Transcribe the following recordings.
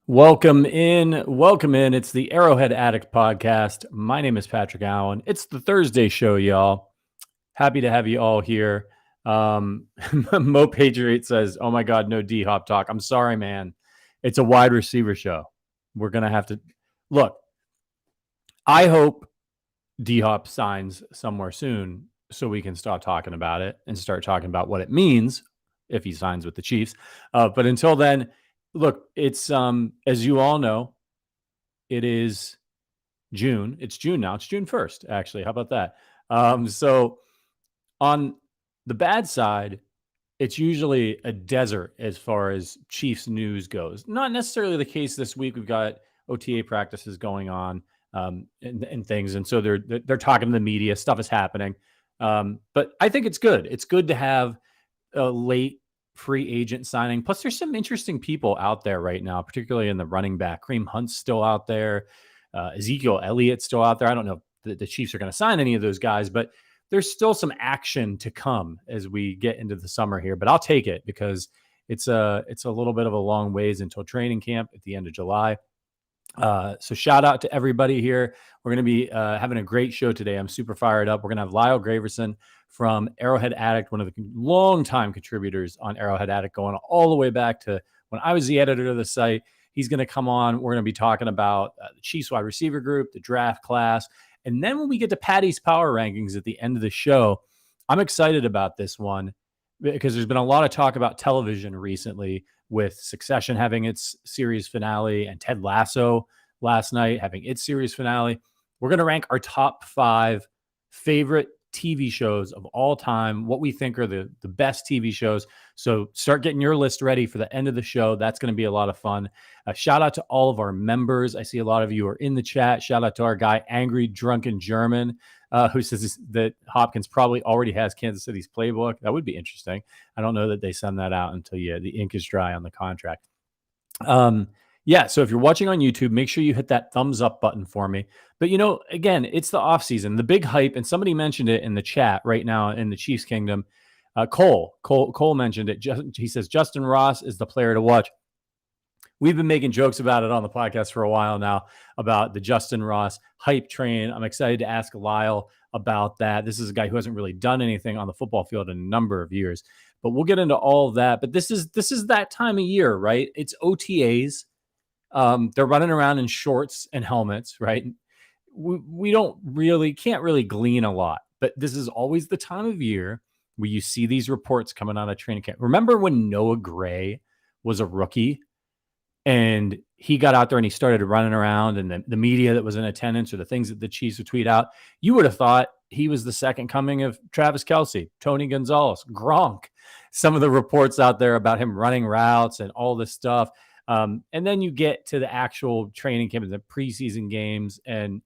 Welcome in. Welcome in. It's the Arrowhead Addict podcast. My name is Patrick Allen. It's the Thursday show, y'all. Happy to have you all here. Mo Patriot says, "Oh my God, no D Hop talk." I'm sorry, man. It's a wide receiver show. We're going to have to look. I hope D Hop signs somewhere soon so we can stop talking about it and start talking about what it means if he signs with the Chiefs. But until then, look, it's as you all know, it is June. It's June now. It's June 1st, actually. How about that? So on the bad side, it's usually a desert as far as Chiefs news goes. Not necessarily the case this week. We've got OTA practices going on and things, and so they're talking to the media. Stuff is happening, but I think it's good. It's good to have a late free agent signing. Plus, there's some interesting people out there right now, particularly in the running back. Kareem Hunt's still out there. Ezekiel Elliott's still out there. I don't know if the Chiefs are going to sign any of those guys, but there's still some action to come as we get into the summer here. But I'll take it because it's a little bit of a long ways until training camp at the end of July. So shout out to everybody here. We're going to be having a great show today. I'm super fired up. We're going to have Lyle Graversen from Arrowhead Addict, one of the longtime contributors on Arrowhead Addict, going all the way back to when I was the editor of the site. He's going to come on. We're going to be talking about the Chiefs wide receiver group, the draft class. And then when we get to Paddy's power rankings at the end of the show, I'm excited about this one because there's been a lot of talk about television recently, with Succession having its series finale and Ted Lasso last night having its series finale. We're going to rank our top 5 favorite TV shows of all time, what we think are the best TV shows. So start getting your list ready for the end of the show. That's going to be a lot of fun. Shout out to all of our members. I see a lot of you are in the chat. Shout out to our guy, Angry Drunken German, who says that Hopkins probably already has Kansas City's playbook. That would be interesting. I don't know that they send that out until the ink is dry on the contract. Yeah, so if you're watching on YouTube, make sure you hit that thumbs up button for me. But, again, it's the offseason, the big hype, and somebody mentioned it in the chat right now in the Chiefs Kingdom. Cole mentioned it. He says, Justyn Ross is the player to watch. We've been making jokes about it on the podcast for a while now about the Justyn Ross hype train. I'm excited to ask Lyle about that. This is a guy who hasn't really done anything on the football field in a number of years, but we'll get into all of that. But this is that time of year, right? It's OTAs. They're running around in shorts and helmets, right? We can't really glean a lot, but this is always the time of year where you see these reports coming out of training camp. Remember when Noah Gray was a rookie and he got out there and he started running around, and the media that was in attendance or the things that the Chiefs would tweet out, you would have thought he was the second coming of Travis Kelce, Tony Gonzalez, Gronk. Some of the reports out there about him running routes and all this stuff. And then you get to the actual training camp and the preseason games, and,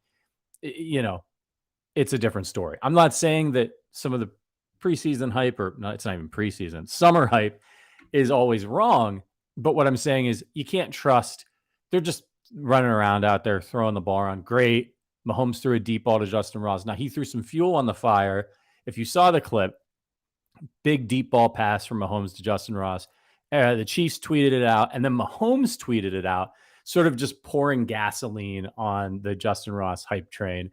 it's a different story. I'm not saying that some of the preseason hype, or no, it's not even preseason, summer hype is always wrong. But what I'm saying is you can't trust. They're just running around out there throwing the ball around. Great. Mahomes threw a deep ball to Justyn Ross. Now, he threw some fuel on the fire. If you saw the clip, big deep ball pass from Mahomes to Justyn Ross. The Chiefs tweeted it out, and then Mahomes tweeted it out, sort of just pouring gasoline on the Justyn Ross hype train.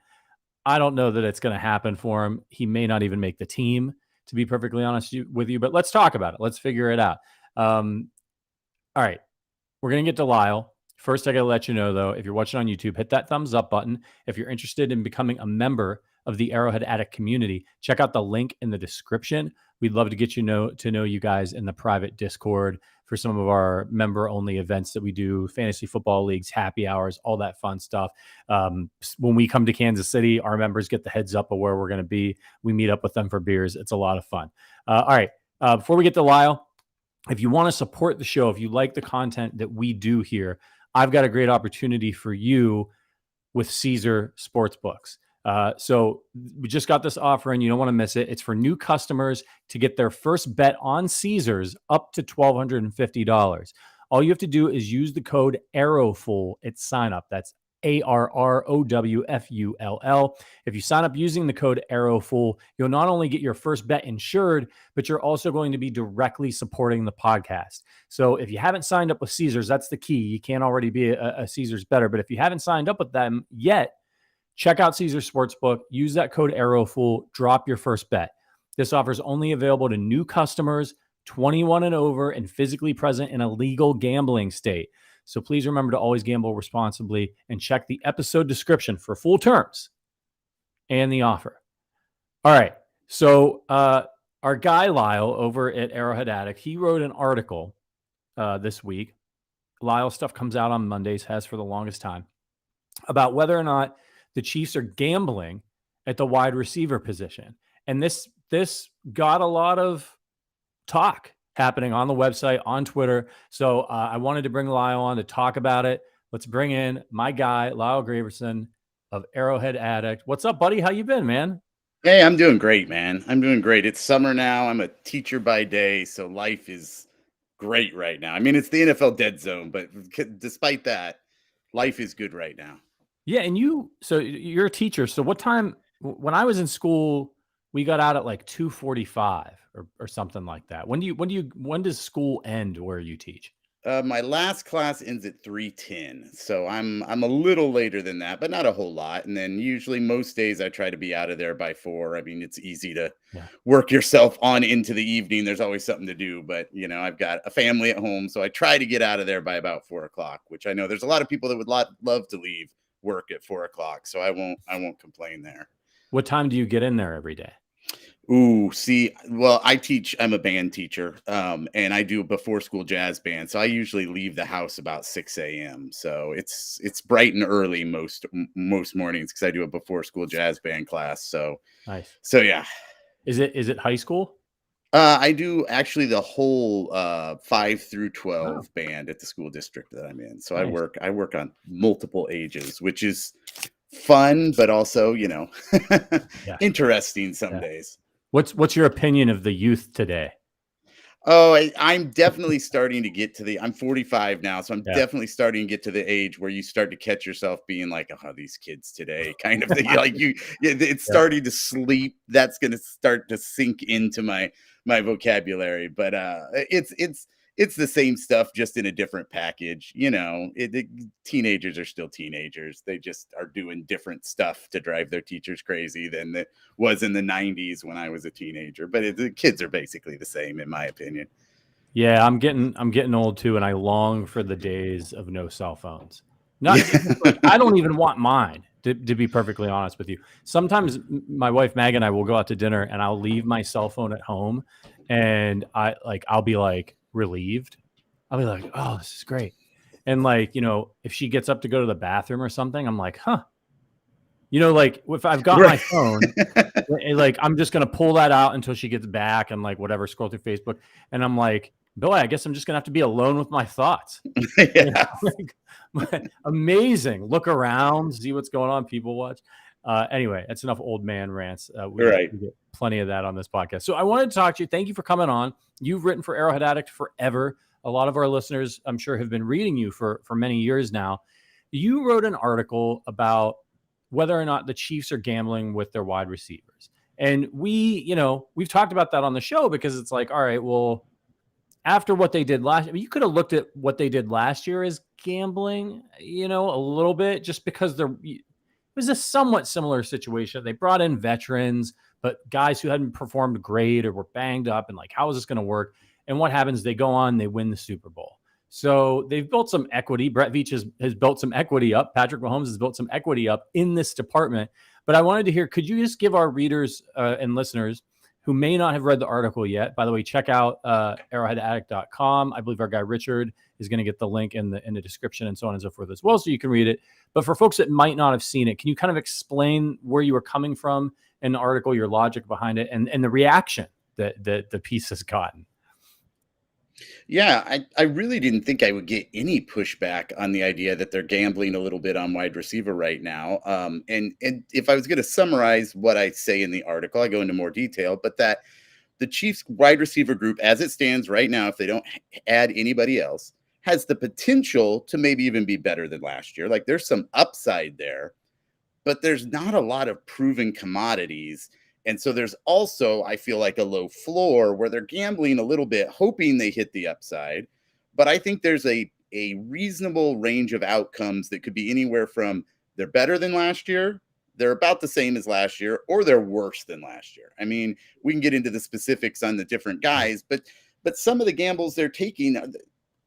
I don't know that it's going to happen for him. He may not even make the team, to be perfectly honest with you, but let's talk about it. Let's figure it out. All right, we're going to get to Lyle. First, I got to let you know, though, if you're watching on YouTube, hit that thumbs up button. If you're interested in becoming a member of the Arrowhead Addict community, check out the link in the description. We'd love to get to know you guys in the private Discord for some of our member-only events that we do, fantasy football leagues, happy hours, all that fun stuff. When we come to Kansas City, our members get the heads up of where we're going to be. We meet up with them for beers. It's a lot of fun. All right, before we get to Lyle, if you want to support the show, if you like the content that we do here, I've got a great opportunity for you with Caesars Sportsbooks. So we just got this offer and you don't want to miss it. It's for new customers to get their first bet on Caesars up to $1,250. All you have to do is use the code ARROWFUL at sign up. That's ARROWFULL. If you sign up using the code ARROWFUL, you'll not only get your first bet insured, but you're also going to be directly supporting the podcast. So if you haven't signed up with Caesars, that's the key. You can't already be a Caesars bettor, but if you haven't signed up with them yet, check out Caesars Sportsbook, use that code ARROWFUL, drop your first bet. This offer is only available to new customers, 21 and over, and physically present in a legal gambling state. So please remember to always gamble responsibly and check the episode description for full terms and the offer. All right. So our guy Lyle over at Arrowhead Addict, he wrote an article this week. Lyle stuff comes out on Mondays, has for the longest time, about whether or not the Chiefs are gambling at the wide receiver position. And this got a lot of talk happening on the website, on Twitter. So I wanted to bring Lyle on to talk about it. Let's bring in my guy, Lyle Graversen of Arrowhead Addict. What's up, buddy? How you been, man? Hey, I'm doing great, man. I'm doing great. It's summer now. I'm a teacher by day, so life is great right now. I mean, it's the NFL dead zone, but despite that, life is good right now. Yeah, and you're a teacher. So what time, when I was in school, we got out at like 2:45 or something like that. When does school end where you teach? My last class ends at 3:10, so I'm a little later than that, but not a whole lot. And then usually most days I try to be out of there by 4. I mean, it's easy to work yourself on into the evening. There's always something to do, but I've got a family at home, so I try to get out of there by about 4:00, which I know there's a lot of people that would love to leave work at 4:00, so I won't complain there. What time do you get in there every day? Ooh, see, well, I'm a band teacher, and I do a before school jazz band. So I usually leave the house about 6 a.m. So it's bright and early most mornings because I do a before school jazz band class. So nice. So yeah. Is it high school? I do actually the whole 5 through 12 band at the school district that I'm in. So nice. I work on multiple ages, which is fun, but also, interesting some days. What's your opinion of the youth today? Oh, I'm definitely starting to get to I'm 45 now, so I'm definitely starting to get to the age where you start to catch yourself being like, oh, these kids today kind of thing. Like it's starting to sleep. That's going to start to sink into my vocabulary, but it's the same stuff, just in a different package. Teenagers are still teenagers. They just are doing different stuff to drive their teachers crazy than it was in the 90s when I was a teenager. But the kids are basically the same, in my opinion. Yeah, I'm getting old too, and I long for the days of no cell phones. I don't even want mine, to be perfectly honest with you. Sometimes my wife Mag and I will go out to dinner, and I'll leave my cell phone at home, and I'll be like relieved. I'll be like, oh, this is great. And if she gets up to go to the bathroom or something, I'm like, huh. If I've got my phone, I'm just going to pull that out until she gets back and whatever, scroll through Facebook. And I'm like, boy, I guess I'm just going to have to be alone with my thoughts. Amazing. Look around, see what's going on, people watch. Anyway, that's enough old man rants. We get plenty of that on this podcast. So I wanted to talk to you. Thank you for coming on. You've written for Arrowhead Addict forever. A lot of our listeners, I'm sure, have been reading you for many years now. You wrote an article about whether or not the Chiefs are gambling with their wide receivers. And we've talked about that on the show because it's like, all right, well, after what they did you could have looked at what they did last year as gambling, a little bit, just because it was a somewhat similar situation. They brought in veterans, but guys who hadn't performed great or were banged up, and how is this going to work? And what happens? They go on, they win the Super Bowl. So they've built some equity. Brett Veach has built some equity up. Patrick Mahomes has built some equity up in this department. But I wanted to hear, could you just give our readers and listeners who may not have read the article yet, by the way, check out arrowheadaddict.com. I believe our guy Richard is going to get the link in the description and so on and so forth as well, so you can read it. But for folks that might not have seen it, can you kind of explain where you were coming from in the article, your logic behind it, and the reaction that the piece has gotten? Yeah, I really didn't think I would get any pushback on the idea that they're gambling a little bit on wide receiver right now. And if I was going to summarize what I say in the article, I go into more detail, but that the Chiefs wide receiver group, as it stands right now, if they don't add anybody else, has the potential to maybe even be better than last year. Like there's some upside there, but there's not a lot of proven commodities. And so there's also, I feel like, a low floor where they're gambling a little bit, hoping they hit the upside. But I think there's a reasonable range of outcomes that could be anywhere from they're better than last year, they're about the same as last year, or they're worse than last year. I mean, we can get into the specifics on the different guys, but some of the gambles they're taking,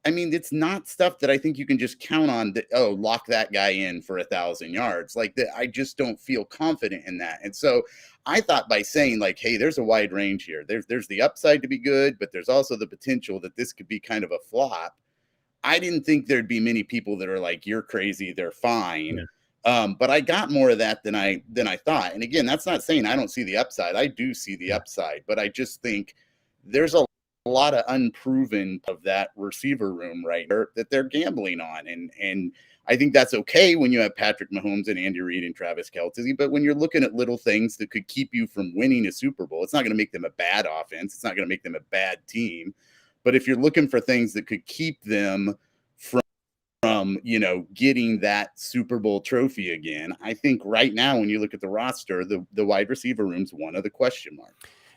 I mean, it's not stuff that I think you can just count on that, oh, lock that guy in for 1,000 yards. Like that, I just don't feel confident in that. And so I thought by saying like, hey, there's a wide range here. There's the upside to be good, but there's also the potential that this could be kind of a flop. I didn't think there'd be many people that are like, you're crazy, they're fine. Yeah. But I got more of that than I thought. And again, that's not saying I don't see the upside. I do see the upside, but I just think there's a lot of unproven of that receiver room right there that they're gambling on. And I think that's okay when you have Patrick Mahomes and Andy Reid and Travis Kelce, but when you're looking at little things that could keep you from winning a Super Bowl, it's not going to make them a bad offense. It's not going to make them a bad team. But if you're looking for things that could keep them from getting that Super Bowl trophy again, I think right now, when you look at the roster, the wide receiver room's one of the question marks.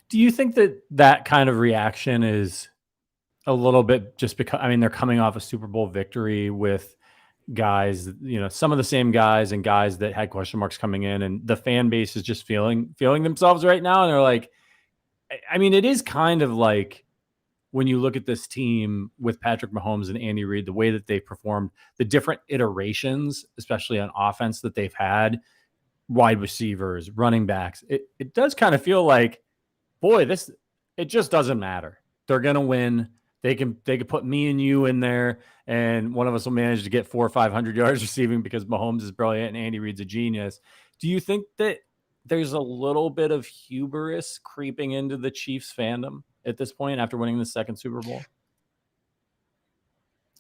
Do you think that kind of reaction is a little bit just because, I mean, they're coming off a Super Bowl victory with guys, some of the same guys and guys that had question marks coming in, and the fan base is just feeling themselves right now. And they're like, I mean, it is kind of like when you look at this team with Patrick Mahomes and Andy Reid, the way that they performed, the different iterations, especially on offense that they've had, wide receivers, running backs, it does kind of feel like, boy, it just doesn't matter. They're going to win. They can put me and you in there, and one of us will manage to get 400 or 500 yards receiving because Mahomes is brilliant and Andy Reid's a genius. Do you think that there's a little bit of hubris creeping into the Chiefs fandom at this point after winning the second Super Bowl?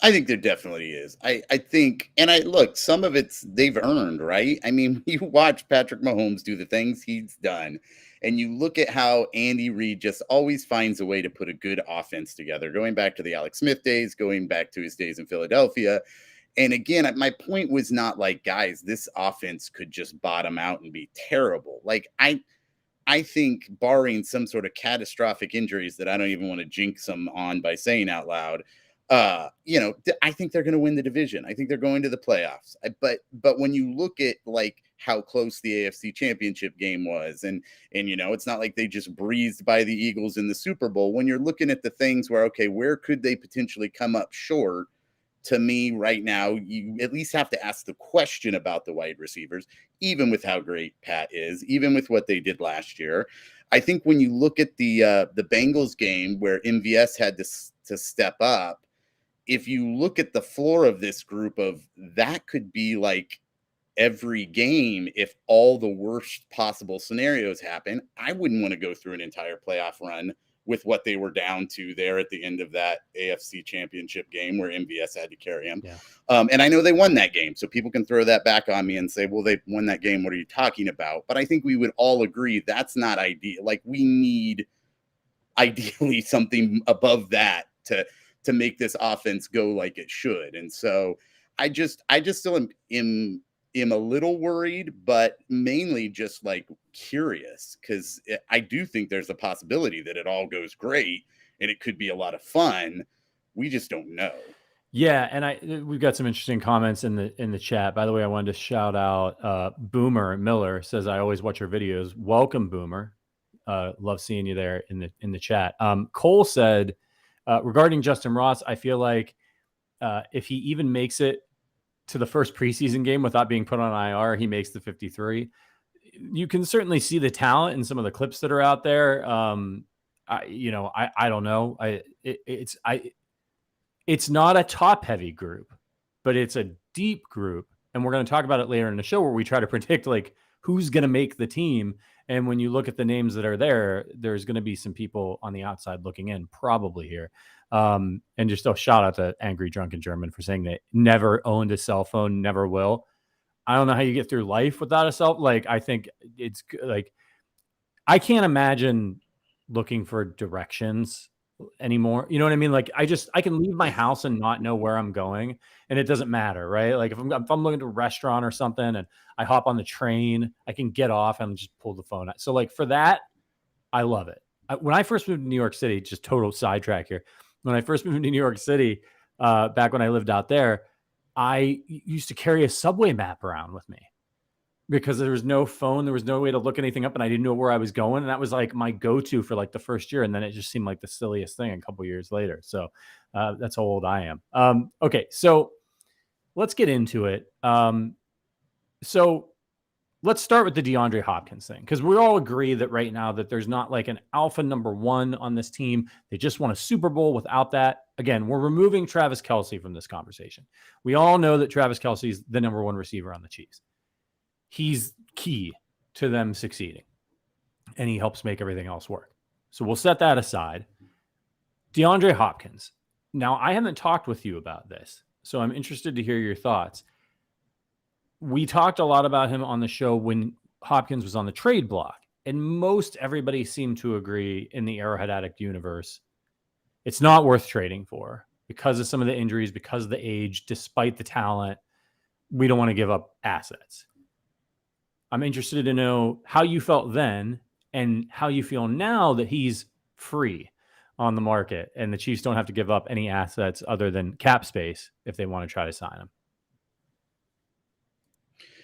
I think there definitely is. I think, and look, some of it's they've earned, right? I mean, you watch Patrick Mahomes do the things he's done, and you look at how Andy Reid just always finds a way to put a good offense together, going back to the Alex Smith days, going back to his days in Philadelphia. And again, my point was not like, guys, this offense could just bottom out and be terrible. Like, I think barring some sort of catastrophic injuries that I don't even want to jinx them on by saying out loud, I think they're going to win the division. I think they're going to the playoffs. But when you look at like how close the AFC Championship game was, and it's not like they just breezed by the Eagles in the Super Bowl. When you're looking at the things where, okay, where could they potentially come up short? To me right now, you at least have to ask the question about the wide receivers, even with how great Pat is, even with what they did last year. I think when you look at the Bengals game where MVS had to step up, if you look at the floor of this group, of that could be like every game if all the worst possible scenarios happen. I wouldn't want to go through an entire playoff run with what they were down to there at the end of that AFC Championship game where MVS had to carry him. Yeah. And I know they won that game, so people can throw that back on me and say, well, they won that game. What are you talking about? But I think we would all agree that's not ideal. Like, we need ideally something above that to make this offense go like it should. And so I just still am a little worried, but mainly just like curious, because I do think there's a possibility that it all goes great and it could be a lot of fun. We just don't know. Yeah, and we've got some interesting comments in the chat. By the way, I wanted to shout out Boomer Miller says, I always watch your videos. Welcome, Boomer. Love seeing you there in the chat. Cole said, regarding Justyn Ross, I feel like if he even makes it to the first preseason game without being put on IR, he makes the 53. You can certainly see the talent in some of the clips that are out there. I don't know. It's not a top heavy group, but it's a deep group. And we're going to talk about it later in the show where we try to predict like who's going to make the team. And when you look at the names that are there, there's going to be some people on the outside looking in probably here. And just a shout out to Angry Drunken German for saying that never owned a cell phone, never will. I don't know how you get through life without a cell. Like, I think it's like, I can't imagine looking for directions anymore. You know what I mean? Like I can leave my house and not know where I'm going, and it doesn't matter, right? Like if I'm looking to a restaurant or something and I hop on the train, I can get off and just pull the phone out. So like for that, I love it. When I first moved to New York City, just total sidetrack here. When I first moved to New York City, back when I lived out there, I used to carry a subway map around with me because there was no phone. There was no way to look anything up and I didn't know where I was going. And that was like my go-to for like the first year. And then it just seemed like the silliest thing a couple of years later. So that's how old I am. Okay. So let's get into it. So let's start with the DeAndre Hopkins thing, because we all agree that right now that there's not like an alpha number one on this team. They just won a Super Bowl without that. Again, we're removing Travis Kelce from this conversation. We all know that Travis Kelce is the number one receiver on the Chiefs. He's key to them succeeding, and he helps make everything else work. So we'll set that aside. DeAndre Hopkins. Now, I haven't talked with you about this, so I'm interested to hear your thoughts. We talked a lot about him on the show when Hopkins was on the trade block, and most everybody seemed to agree in the Arrowhead Addict universe it's not worth trading for because of some of the injuries, because of the age, despite the talent. We don't want to give up assets. I'm interested to know how you felt then and how you feel now that he's free on the market and the Chiefs don't have to give up any assets other than cap space if they want to try to sign him.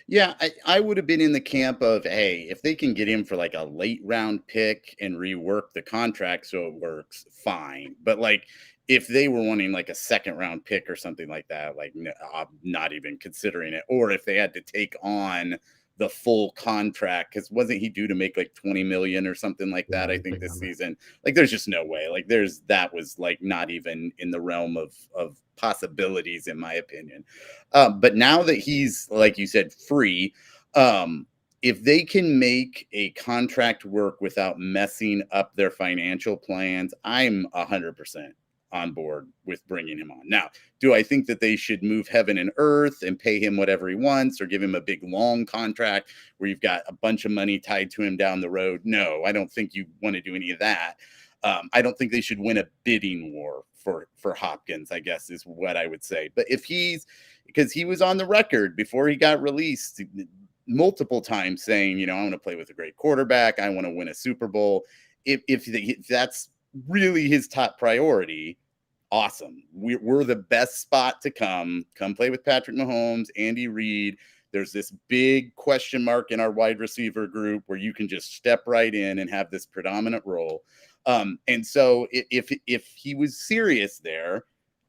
Yeah, I would have been in the camp of, hey, if they can get him for like a late round pick and rework the contract so it works, fine. But like if they were wanting like a second round pick or something like that, like no, I'm not even considering it. Or if they had to take on the full contract, because wasn't he due to make like 20 million or something like that? I think this season, like there's just no way. Like that was like not even in the realm of possibilities, in my opinion. But now that he's, like you said, free, if they can make a contract work without messing up their financial plans, I'm 100% on board with bringing him on. Now, do I think that they should move heaven and earth and pay him whatever he wants or give him a big long contract where you've got a bunch of money tied to him down the road? No, I don't think you want to do any of that. I don't think they should win a bidding war for Hopkins, I guess is what I would say. But because he was on the record before he got released multiple times saying, I want to play with a great quarterback. I want to win a Super Bowl. If that's really his top priority, awesome. We're the best spot to come play with Patrick Mahomes, Andy Reid. There's this big question mark in our wide receiver group where you can just step right in and have this predominant role. And so if he was serious there,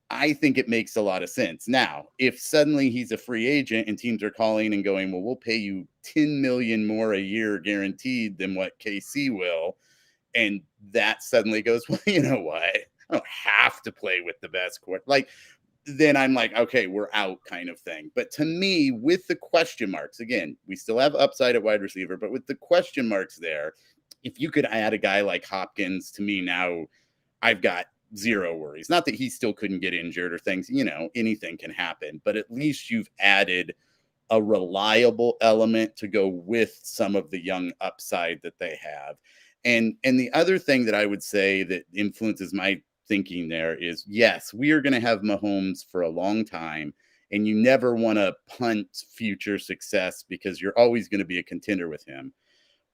I think it makes a lot of sense. Now, if suddenly he's a free agent and teams are calling and going, well, we'll pay you 10 million more a year guaranteed than what KC will, and that suddenly goes, well, you know what? I don't have to play with the best quarterback. Like, then I'm like, okay, we're out kind of thing. But to me, with the question marks, again, we still have upside at wide receiver, but with the question marks there, if you could add a guy like Hopkins, to me now, I've got zero worries. Not that he still couldn't get injured or things, anything can happen, but at least you've added a reliable element to go with some of the young upside that they have. And the other thing that I would say that influences my thinking there is, yes, we are going to have Mahomes for a long time, and you never want to punt future success because you're always going to be a contender with him.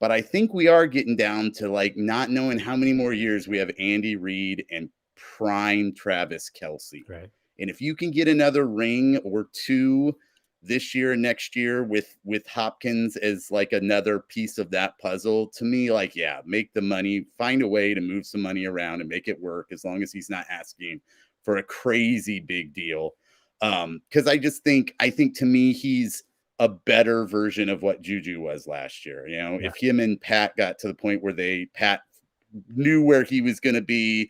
But I think we are getting down to like not knowing how many more years we have Andy Reid and prime Travis Kelce. Right. And if you can get another ring or two this year and next year with Hopkins as like another piece of that puzzle, to me, like, yeah, make the money, find a way to move some money around and make it work, as long as he's not asking for a crazy big deal. Because I think to me, he's a better version of what Juju was last year. Yeah. If him and Pat got to the point where Pat knew where he was going to be,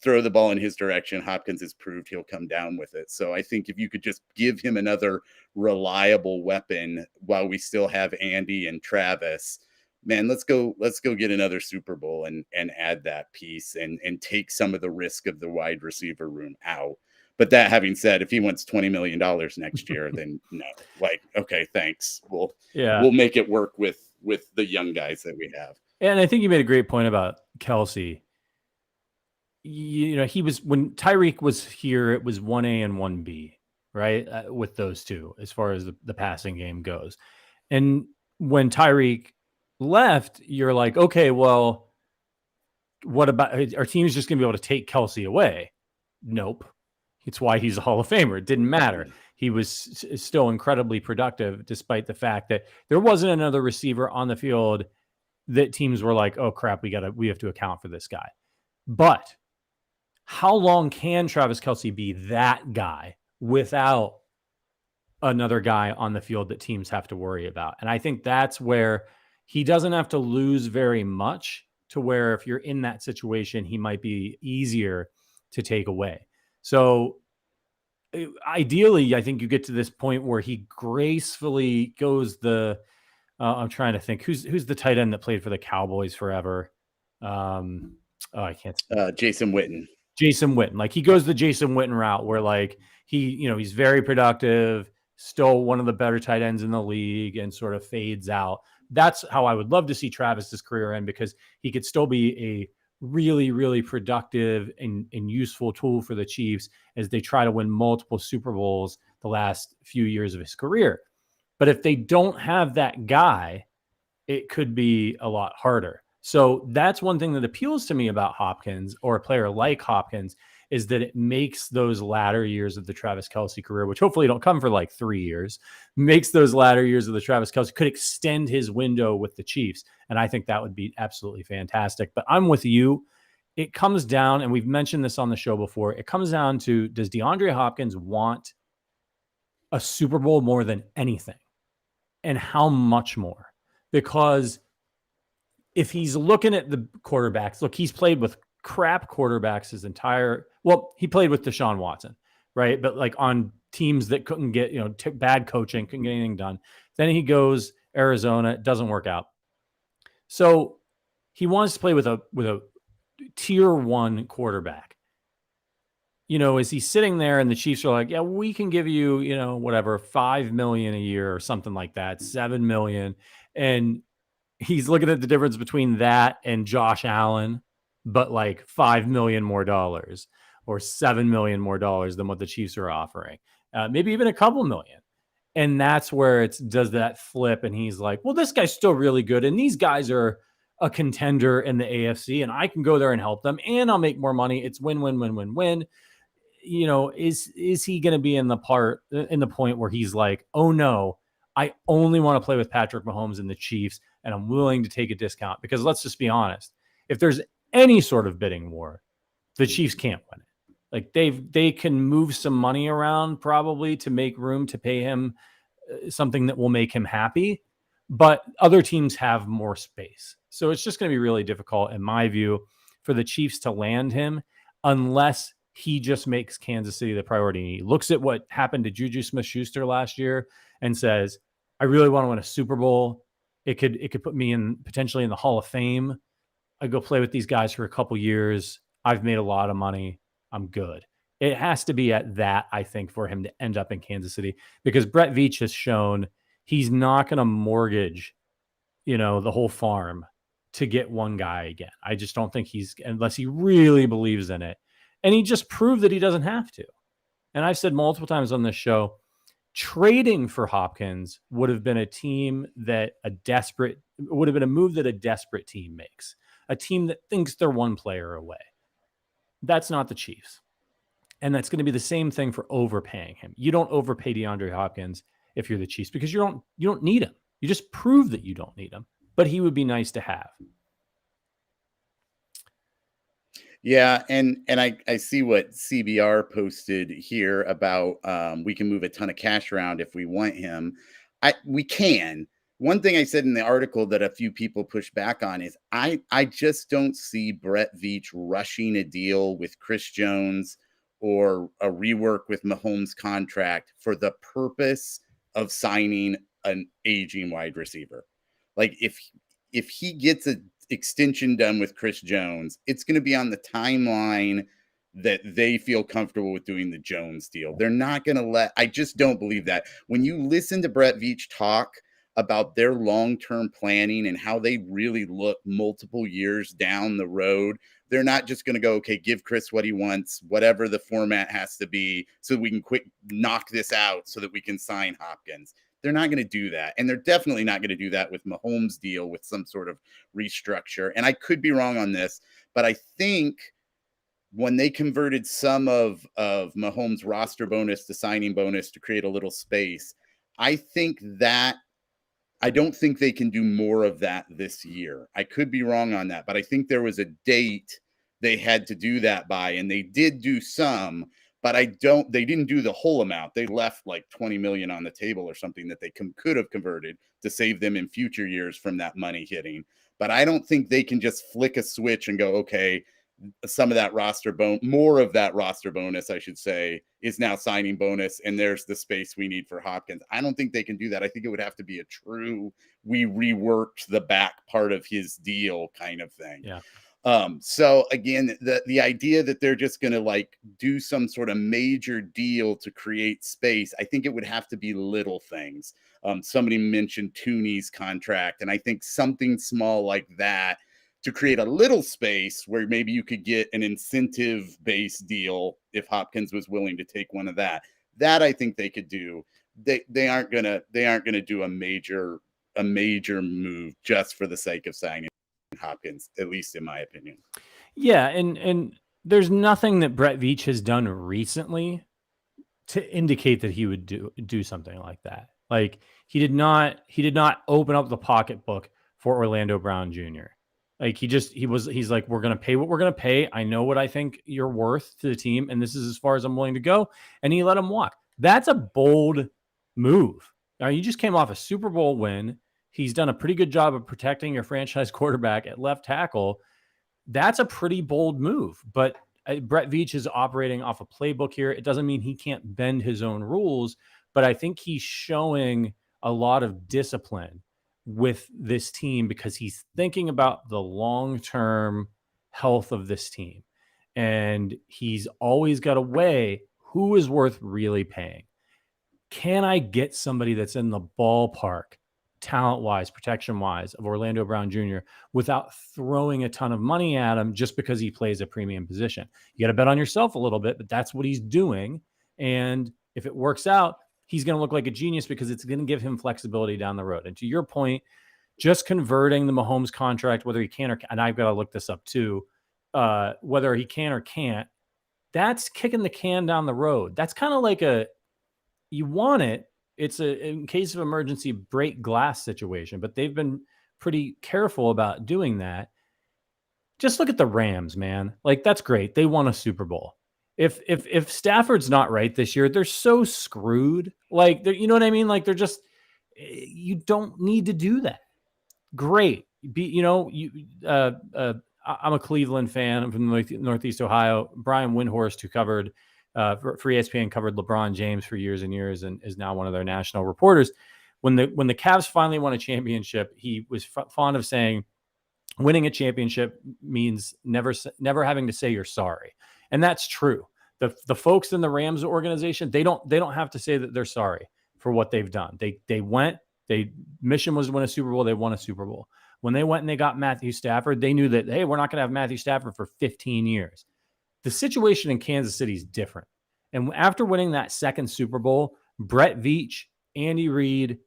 throw the ball in his direction, Hopkins has proved he'll come down with it. So I think if you could just give him another reliable weapon while we still have Andy and Travis, man, let's go get another Super Bowl and add that piece and take some of the risk of the wide receiver room out. But that having said, if he wants $20 million next year, then no, like, okay, thanks. We'll make it work with the young guys that we have. And I think you made a great point about Kelce. he was, when Tyreek was here, it was 1A and 1B, right? With those two, as far as the passing game goes. And when Tyreek left, you're like, okay, well, what about our team's just going to be able to take Kelce away? Nope. It's why he's a Hall of Famer. It didn't matter. He was still incredibly productive, despite the fact that there wasn't another receiver on the field that teams were like, oh crap, we have to account for this guy. But how long can Travis Kelce be that guy without another guy on the field that teams have to worry about? And I think that's where he doesn't have to lose very much, to where if you're in that situation, he might be easier to take away. So ideally, I think you get to this point where he gracefully goes I'm trying to think who's the tight end that played for the Cowboys forever. I can't. Jason Witten. Jason Witten. Like, he goes the Jason Witten route where, like, he's very productive, still one of the better tight ends in the league, and sort of fades out. That's how I would love to see Travis's career end, because he could still be a really, really productive and useful tool for the Chiefs as they try to win multiple Super Bowls the last few years of his career. But if they don't have that guy, it could be a lot harder. So that's one thing that appeals to me about Hopkins, or a player like Hopkins, is that it makes those latter years of the Travis Kelce career, which hopefully don't come for like 3 years, makes those latter years of the Travis Kelce, could extend his window with the Chiefs. And I think that would be absolutely fantastic. But I'm with you. It comes down, and we've mentioned this on the show before, it comes down to, does DeAndre Hopkins want a Super Bowl more than anything? And how much more? Because if he's looking at the quarterbacks, look, he's played with crap quarterbacks his entire, well, he played with Deshaun Watson, right? But like on teams that couldn't get, bad coaching, couldn't get anything done. Then he goes Arizona, it doesn't work out. So he wants to play with a tier 1 quarterback. Is he sitting there and the Chiefs are like, yeah, we can give you, whatever, $5 million a year or something like that, $7 million. And he's looking at the difference between that and Josh Allen, but like $5 million more dollars, or $7 million more dollars than what the Chiefs are offering. Maybe even a couple million. And that's where does that flip. And he's like, well, this guy's still really good, and these guys are a contender in the AFC, and I can go there and help them, and I'll make more money. It's win, win, win, win, win. Is he going to be in the point where he's like, oh no, I only want to play with Patrick Mahomes and the Chiefs, and I'm willing to take a discount? Because let's just be honest, if there's any sort of bidding war, the Chiefs can't win it. Like, they can move some money around probably to make room to pay him something that will make him happy, but other teams have more space. So it's just going to be really difficult, in my view, for the Chiefs to land him, unless he just makes Kansas City the priority. He looks at what happened to Juju Smith-Schuster last year and says, I really want to win a Super Bowl. It could put me potentially in the Hall of Fame. I go play with these guys for a couple years. I've made a lot of money. I'm good. It has to be at that, I think, for him to end up in Kansas City, because Brett Veach has shown he's not going to mortgage, the whole farm to get one guy again. I just don't think unless he really believes in it. And he just proved that he doesn't have to. And I've said multiple times on this show, trading for Hopkins would have been a move that a desperate team makes. A team that thinks they're one player away. That's not the Chiefs. And that's going to be the same thing for overpaying him. You don't overpay DeAndre Hopkins if you're the Chiefs, because you don't need him. You just prove that you don't need him. But he would be nice to have. Yeah, and I see what CBR posted here about we can move a ton of cash around if we want him. We can. One thing I said in the article that a few people push back on is I just don't see Brett Veach rushing a deal with Chris Jones or a rework with Mahomes' contract for the purpose of signing an aging wide receiver. Like, if he gets a extension done with Chris Jones, it's going to be on the timeline that they feel comfortable with doing the Jones deal. They're not going to I just don't believe that. When you listen to Brett Veach talk about their long-term planning and how they really look multiple years down the road. They're not just going to go, okay, give Chris what he wants, whatever the format has to be, so we can quick knock this out so that we can sign Hopkins. They're not going to do that. And they're definitely not going to do that with Mahomes' deal with some sort of restructure. And I could be wrong on this, but I think when they converted some of Mahomes' roster bonus to signing bonus to create a little space, I don't think they can do more of that this year. I could be wrong on that, but I think there was a date they had to do that by, and they did do some, but they didn't do the whole amount. They left like 20 million on the table or something that they could have converted to save them in future years from that money hitting. But I don't think they can just flick a switch and go, okay, some of that more of that roster bonus, I should say, is now signing bonus, and there's the space we need for Hopkins. I don't think they can do that. I think it would have to be a true, we reworked the back part of his deal kind of thing. Yeah. So again, the idea that they're just going to like do some sort of major deal to create space, I think it would have to be little things. Somebody mentioned Toney's contract, and I think something small like that to create a little space where maybe you could get an incentive-based deal if Hopkins was willing to take one of that. That I think they could do. They aren't gonna do a major move just for the sake of signing Hopkins, at least in my opinion. Yeah, and there's nothing that Brett Veach has done recently to indicate that he would do something like that. Like he did not open up the pocketbook for Orlando Brown Jr. Like he's like, we're going to pay what we're going to pay. I know what I think you're worth to the team, and this is as far as I'm willing to go. And he let him walk. That's a bold move. Now, you just came off a Super Bowl win. He's done a pretty good job of protecting your franchise quarterback at left tackle. That's a pretty bold move. But Brett Veach is operating off a playbook here. It doesn't mean he can't bend his own rules, but I think he's showing a lot of discipline with this team because he's thinking about the long-term health of this team. And he's always got to weigh who is worth really paying. Can I get somebody that's in the ballpark, talent-wise, protection-wise, of Orlando Brown Jr. without throwing a ton of money at him just because he plays a premium position? You got to bet on yourself a little bit, but that's what he's doing. And if it works out, he's going to look like a genius because it's going to give him flexibility down the road. And to your point, just converting the Mahomes contract, whether he can or can't, and I've got to look this up too, whether he can or can't, that's kicking the can down the road. That's kind of like you want it. It's in case of emergency, break glass situation, but they've been pretty careful about doing that. Just look at the Rams, man. Like, that's great. They won a Super Bowl. If Stafford's not right this year, they're so screwed. Like, you know what I mean? Like, they're just, you don't need to do that. Great. I'm a Cleveland fan. I'm from Northeast Ohio. Brian Windhorst, who covered for ESPN, covered LeBron James for years and years and is now one of their national reporters. When the Cavs finally won a championship, he was fond of saying, winning a championship means never having to say you're sorry. And that's true. The folks in the Rams organization, they don't have to say that they're sorry for what they've done. Mission was to win a Super Bowl. They won a Super Bowl. When they went and they got Matthew Stafford, they knew that, hey, we're not going to have Matthew Stafford for 15 years. The situation in Kansas City is different. And after winning that second Super Bowl, Brett Veach, Andy Reid,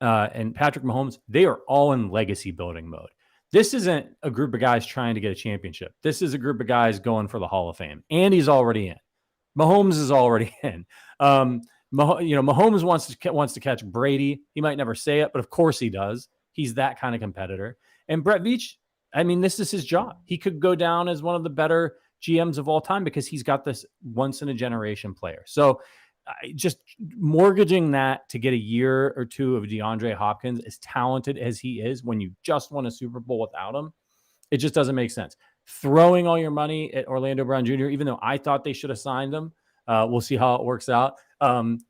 and Patrick Mahomes, they are all in legacy building mode. This isn't a group of guys trying to get a championship. This is a group of guys going for the Hall of Fame. Andy's already in. Mahomes is already in. Mahomes wants to catch Brady. He might never say it, but of course he does. He's that kind of competitor. And Brett Veach, I mean, this is his job. He could go down as one of the better GMs of all time because he's got this once-in-a-generation player. So just mortgaging that to get a year or two of DeAndre Hopkins, as talented as he is, when you just won a Super Bowl without him, it just doesn't make sense. Throwing all your money at Orlando Brown Jr., even though I thought they should have signed him, we'll see how it works out.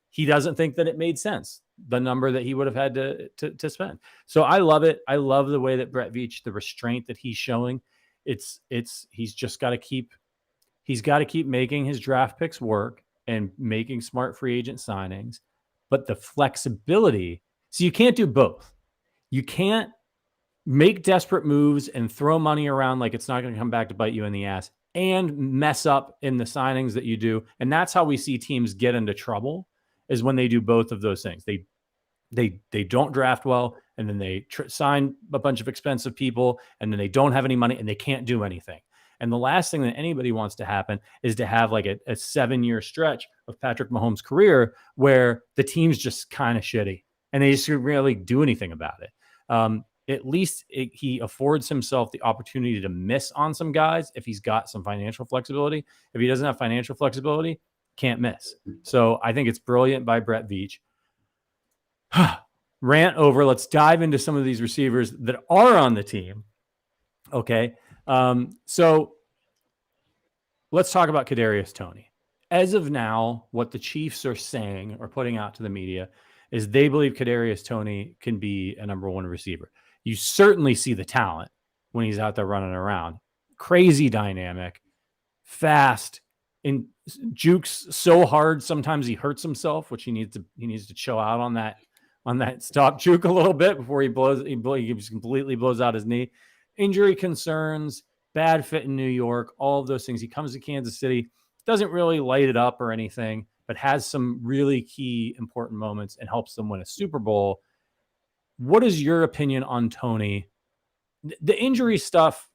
He doesn't think that it made sense, the number that he would have had to spend. So I love it. I love the way that Brett Veach, the restraint that he's showing. He's just got to keep making his draft picks work and making smart free agent signings, but the flexibility. So you can't do both. You can't make desperate moves and throw money around like it's not going to come back to bite you in the ass and mess up in the signings that you do. And that's how we see teams get into trouble, is when they do both of those things. They don't draft well, and then they sign a bunch of expensive people, and then they don't have any money and they can't do anything. And the last thing that anybody wants to happen is to have like a 7-year stretch of Patrick Mahomes' career where the team's just kind of shitty and they just really do anything about it. At least he affords himself the opportunity to miss on some guys if he's got some financial flexibility. If he doesn't have financial flexibility, can't miss. So I think it's brilliant by Brett Veach. Rant over. Let's dive into some of these receivers that are on the team. Okay. So let's talk about Kadarius Toney. As of now, what the Chiefs are saying or putting out to the media is they believe Kadarius Toney can be a number one receiver. You certainly see the talent when he's out there running around. Crazy dynamic, fast, and jukes so hard sometimes he hurts himself, which he needs to chill out on that stop juke a little bit before he just completely blows out his knee. Injury concerns, bad fit in New York, all of those things. He comes to Kansas City, doesn't really light it up or anything, but has some really key important moments and helps them win a Super Bowl. What is your opinion on Toney? The injury stuff,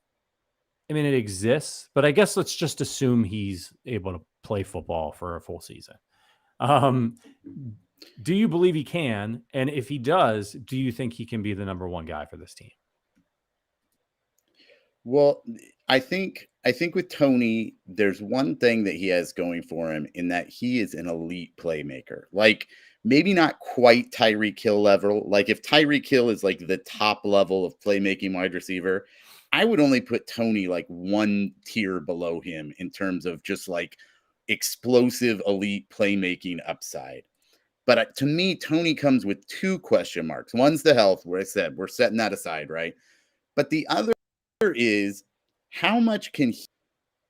I mean, it exists, but I guess let's just assume he's able to play football for a full season. Do you believe he can? And if he does, do you think he can be the number one guy for this team? Well, I think with Toney, there's one thing that he has going for him in that he is an elite playmaker. Like, maybe not quite Tyreek Hill level. Like, if Tyreek Hill is like the top level of playmaking wide receiver, I would only put Toney like one tier below him in terms of just like explosive elite playmaking upside. But to me, Toney comes with two question marks. One's the health, where I said we're setting that aside, right? But the other is how much can he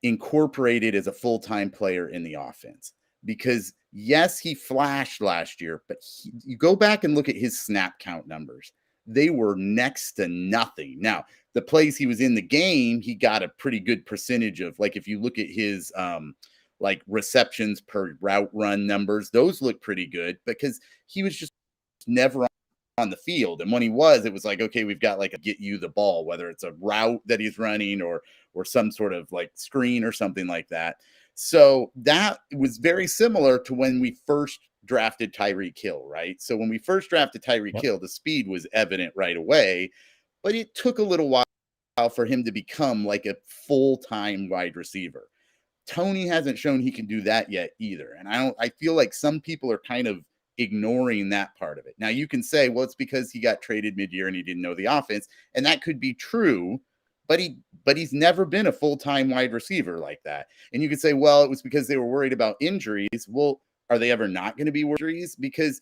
incorporate it as a full-time player in the offense? Because yes, he flashed last year, but you go back and look at his snap count numbers. They were next to nothing. Now, the plays he was in the game, he got a pretty good percentage of, like, if you look at his like receptions per route run numbers, those look pretty good because he was just never on the field. And when he was, it was like, okay, we've got like a get you the ball, whether it's a route that he's running or some sort of like screen or something like that. So that was very similar to when we first drafted Tyreek Hill, right? So when we first drafted Tyreek Hill, the speed was evident right away, but it took a little while for him to become like a full-time wide receiver. Toney hasn't shown he can do that yet either. And I feel like some people are kind of ignoring that part of it. Now you can say, well, it's because he got traded mid-year and he didn't know the offense. And that could be true, but he's never been a full-time wide receiver like that. And you could say, well, it was because they were worried about injuries. Well, are they ever not going to be injuries? Because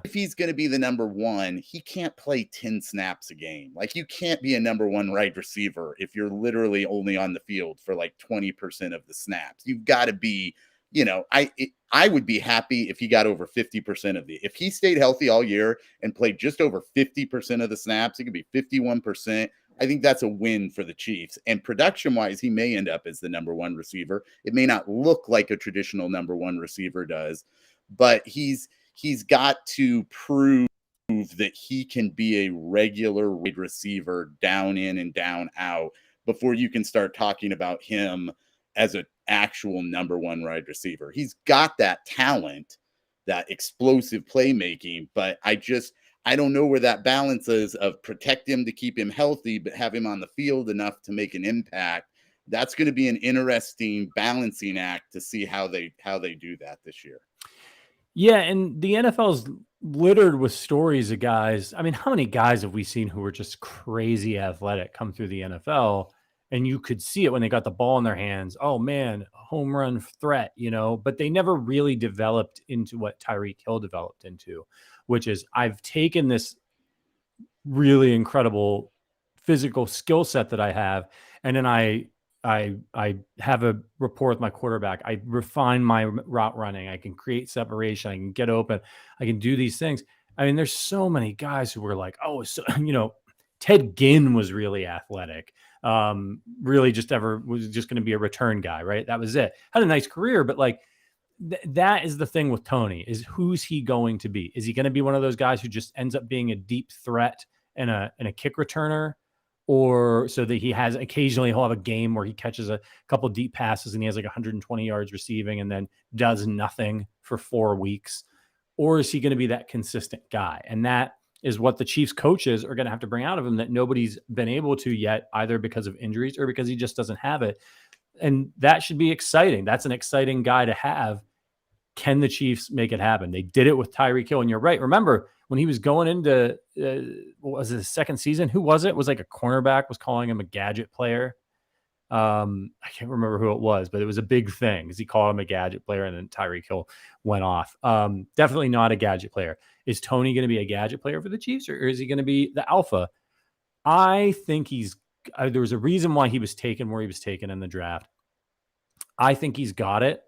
if he's going to be the number one, he can't play 10 snaps a game. Like, you can't be a number one wide receiver if you're literally only on the field for like 20% of the snaps. You've got to be, I would be happy if he got over 50% if he stayed healthy all year and played just over 50% of the snaps. It could be 51%. I think that's a win for the Chiefs. And production wise, he may end up as the number one receiver. It may not look like a traditional number one receiver does, but he's got to prove that he can be a regular wide receiver down in and down out before you can start talking about him as an actual number one wide receiver. He's got that talent, that explosive playmaking, but I don't know where that balance is of protect him to keep him healthy, but have him on the field enough to make an impact. That's going to be an interesting balancing act to see how they do that this year. Yeah, and the NFL's littered with stories of guys. I mean, how many guys have we seen who were just crazy athletic come through the NFL? And you could see it when they got the ball in their hands. Oh, man, home run threat, but they never really developed into what Tyreek Hill developed into, which is I've taken this really incredible physical skill set that I have, and then I have a rapport with my quarterback. I refine my route running. I can create separation. I can get open. I can do these things. I mean, there's so many guys who were like, oh, so, Ted Ginn was really athletic. Really was just going to be a return guy, right? That was it. Had a nice career, but like that is the thing with Toney is who's he going to be? Is he going to be one of those guys who just ends up being a deep threat and a kick returner? Or so that he has occasionally he'll have a game where he catches a couple deep passes and he has like 120 yards receiving and then does nothing for 4 weeks? Or is he going to be that consistent guy? And that is what the Chiefs coaches are going to have to bring out of him that nobody's been able to yet, either because of injuries or because he just doesn't have it. And that should be exciting. That's an exciting guy to have. Can the Chiefs make it happen? They did it with Tyreek Hill. And you're right. Remember when he was going into, what was it, his second season? Who was it? It was like a cornerback was calling him a gadget player. I can't remember who it was, but it was a big thing because he called him a gadget player and then Tyreek Hill went off. Definitely not a gadget player. Is Toney going to be a gadget player for the Chiefs or is he going to be the alpha? I think there was a reason why he was taken where he was taken in the draft. I think he's got it.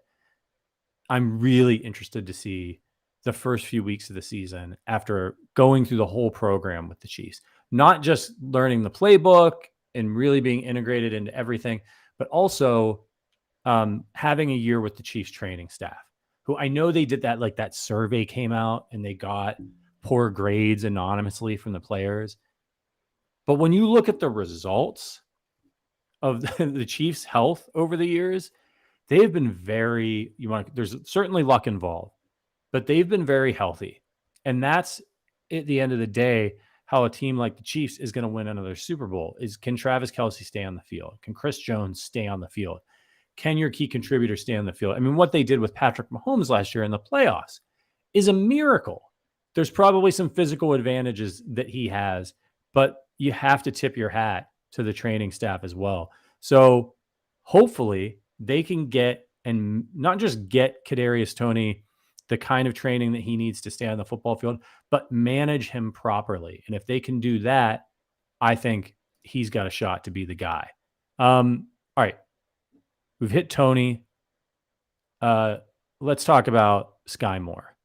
I'm really interested to see the first few weeks of the season after going through the whole program with the Chiefs, not just learning the playbook and really being integrated into everything, but also having a year with the Chiefs training staff, who I know they did that, like that survey came out and they got poor grades anonymously from the players. But when you look at the results of the Chiefs' health over the years, they've been there's certainly luck involved, but they've been very healthy. And that's at the end of the day, how a team like the Chiefs is going to win another Super Bowl is, can Travis Kelce stay on the field? Can Chris Jones stay on the field? Can your key contributor stay on the field? I mean, what they did with Patrick Mahomes last year in the playoffs is a miracle. There's probably some physical advantages that he has, but you have to tip your hat to the training staff as well. So hopefully they can get, and not just get Kadarius Toney the kind of training that he needs to stay on the football field, but manage him properly. And if they can do that, I think he's got a shot to be the guy. All right. We've hit Toney. Let's talk about Skyy Moore.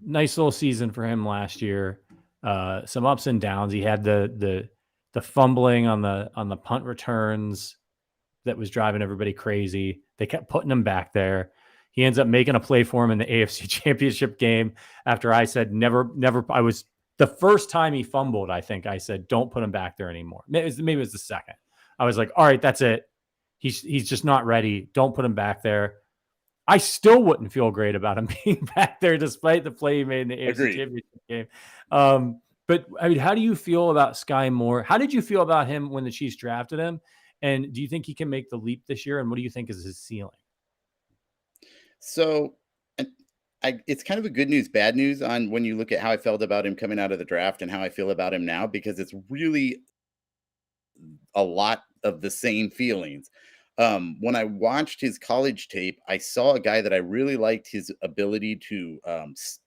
Nice little season for him last year. Some ups and downs. He had the fumbling on the punt returns that was driving everybody crazy. They kept putting him back there. He ends up making a play for him in the AFC Championship game after I said never. I was the first time he fumbled. I think I said don't put him back there anymore. Maybe it was the second. I was like, all right, that's it. He's just not ready. Don't put him back there. I still wouldn't feel great about him being back there, despite the play he made in the AFC Championship game. But I mean, how do you feel about Skyy Moore? How did you feel about him when the Chiefs drafted him? And do you think he can make the leap this year? And what do you think is his ceiling? So it's kind of a good news, bad news on when you look at how I felt about him coming out of the draft and how I feel about him now, because it's really a lot of the same feelings. When I watched his college tape, I saw a guy that I really liked his ability to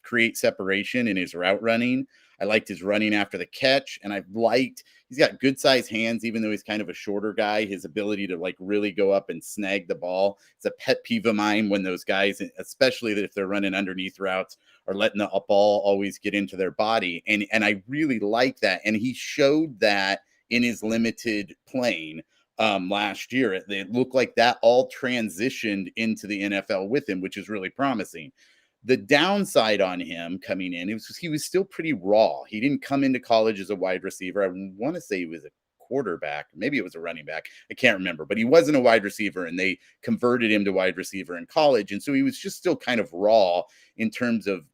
create separation in his route running. I liked his running after the catch, and he's got good sized hands, even though he's kind of a shorter guy. His ability to like really go up and snag the ball. It's a pet peeve of mine when those guys, especially if they're running underneath routes, are letting the ball always get into their body. And I really like that. And he showed that in his limited playing last year. It looked like that all transitioned into the NFL with him, which is really promising. The downside on him coming in, he was still pretty raw. He didn't come into college as a wide receiver. I want to say he was a quarterback. Maybe it was a running back. I can't remember, but he wasn't a wide receiver, and they converted him to wide receiver in college. And so he was just still kind of raw in terms of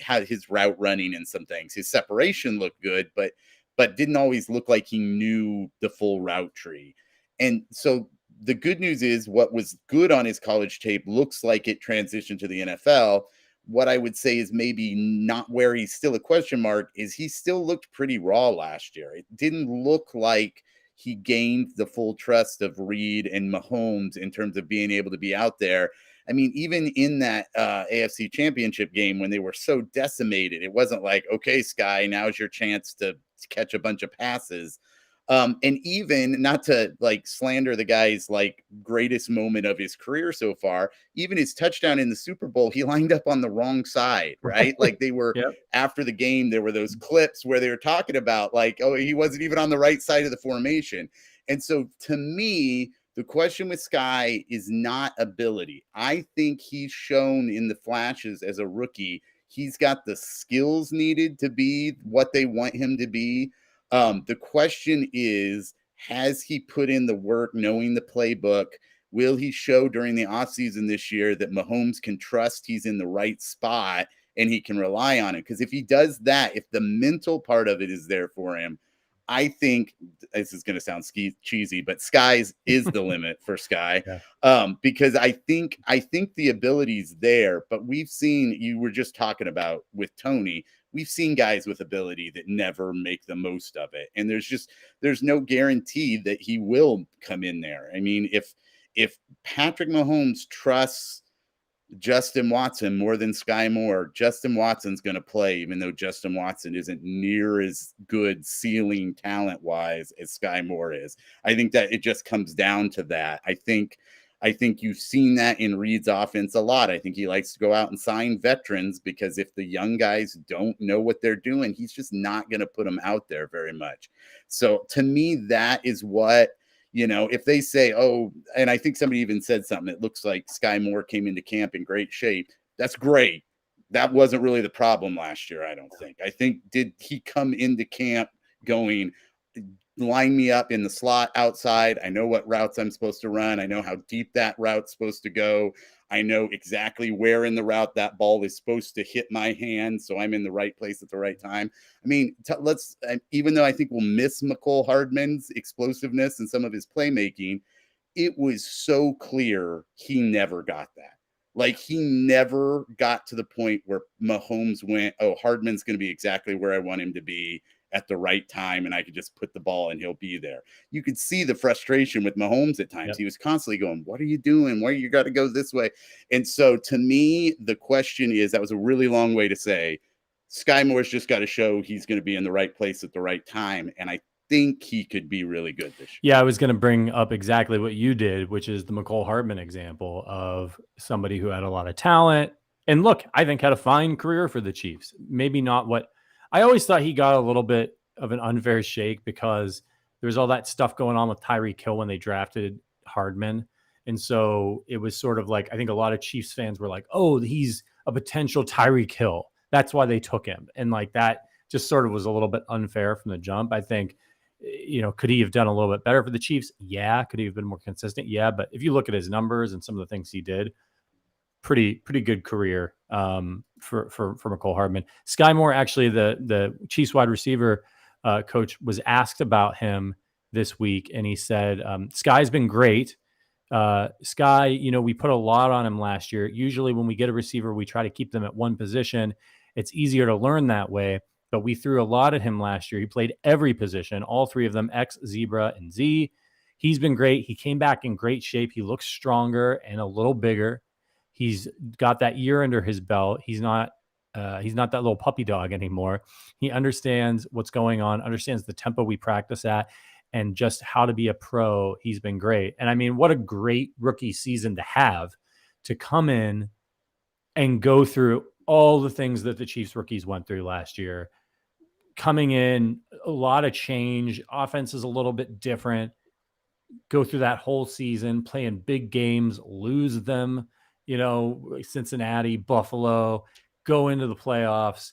how his route running and some things. His separation looked good, but didn't always look like he knew the full route tree. And so the good news is what was good on his college tape looks like it transitioned to the NFL. What I would say is maybe not where he's still a question mark is he still looked pretty raw last year. It didn't look like he gained the full trust of Reed and Mahomes in terms of being able to be out there. I mean, even in that AFC Championship game when they were so decimated, it wasn't like, okay, Skyy, now's your chance to catch a bunch of passes. And even not to like slander the guy's like greatest moment of his career so far, even his touchdown in the Super Bowl, he lined up on the wrong side, right? Like they were Yep. after the game, there were those clips where they were talking about like, oh, he wasn't even on the right side of the formation. And so to me, the question with Skyy is not ability. I think he's shown in the flashes as a rookie, he's got the skills needed to be what they want him to be. The question is, has he put in the work knowing the playbook? Will he show during the offseason this year that Mahomes can trust he's in the right spot and he can rely on it? Because if he does that, if the mental part of it is there for him, I think this is going to sound cheesy, but Sky's is the limit for Skyy. Yeah. Because I think the ability's there, but we've seen, you were just talking about with Toney, we've seen guys with ability that never make the most of it. And there's no guarantee that he will come in there. I mean, if Patrick Mahomes trusts Justyn Watson more than Skyy Moore, Justyn Watson's going to play, even though Justyn Watson isn't near as good ceiling talent wise as Skyy Moore is. I think that it just comes down to that. I think you've seen that in Reed's offense a lot. I think he likes to go out and sign veterans because if the young guys don't know what they're doing, he's just not going to put them out there very much. So to me, that is what, if they say, oh, and I think somebody even said something, it looks like Skyy Moore came into camp in great shape. That's great. That wasn't really the problem last year, I don't think. I think, did he come into camp going, line me up in the slot outside? I know what routes I'm supposed to run. I know how deep that route's supposed to go. I know exactly where in the route that ball is supposed to hit my hand, so I'm in the right place at the right time. I mean, even though I think we'll miss Mecole Hardman's explosiveness and some of his playmaking, it was so clear he never got that. Like he never got to the point where Mahomes went, oh, Hardman's going to be exactly where I want him to be at the right time, and I could just put the ball and he'll be there. You could see the frustration with Mahomes at times. Yep. He was constantly going, what are you doing? Why you got to go this way? And so to me, the question is, that was a really long way to say, Skyy Moore's just got to show he's going to be in the right place at the right time. And I think he could be really good this year. Yeah, I was going to bring up exactly what you did, which is the Mecole Hardman example of somebody who had a lot of talent. And look, I think had a fine career for the Chiefs. Maybe not what I always thought. He got a little bit of an unfair shake because there was all that stuff going on with Tyreek Hill when they drafted Hardman. And so it was sort of like, I think a lot of Chiefs fans were like, oh, he's a potential Tyreek Hill. That's why they took him. And like that just sort of was a little bit unfair from the jump. I think, could he have done a little bit better for the Chiefs? Yeah. Could he have been more consistent? Yeah. But if you look at his numbers and some of the things he did, pretty good career for Mecole Hardman. Skyy Moore, actually, the Chiefs wide receiver coach was asked about him this week, and he said, Skyy's been great. Skyy, we put a lot on him last year. Usually when we get a receiver, we try to keep them at one position. It's easier to learn that way, but we threw a lot at him last year. He played every position, all three of them, X, Zebra, and Z. He's been great. He came back in great shape. He looks stronger and a little bigger. He's got that year under his belt. He's not that little puppy dog anymore. He understands what's going on, understands the tempo we practice at, and just how to be a pro. He's been great. And I mean, what a great rookie season to have, to come in and go through all the things that the Chiefs rookies went through last year. Coming in, a lot of change. Offense is a little bit different. Go through that whole season, playing big games, lose them, Cincinnati, Buffalo, go into the playoffs,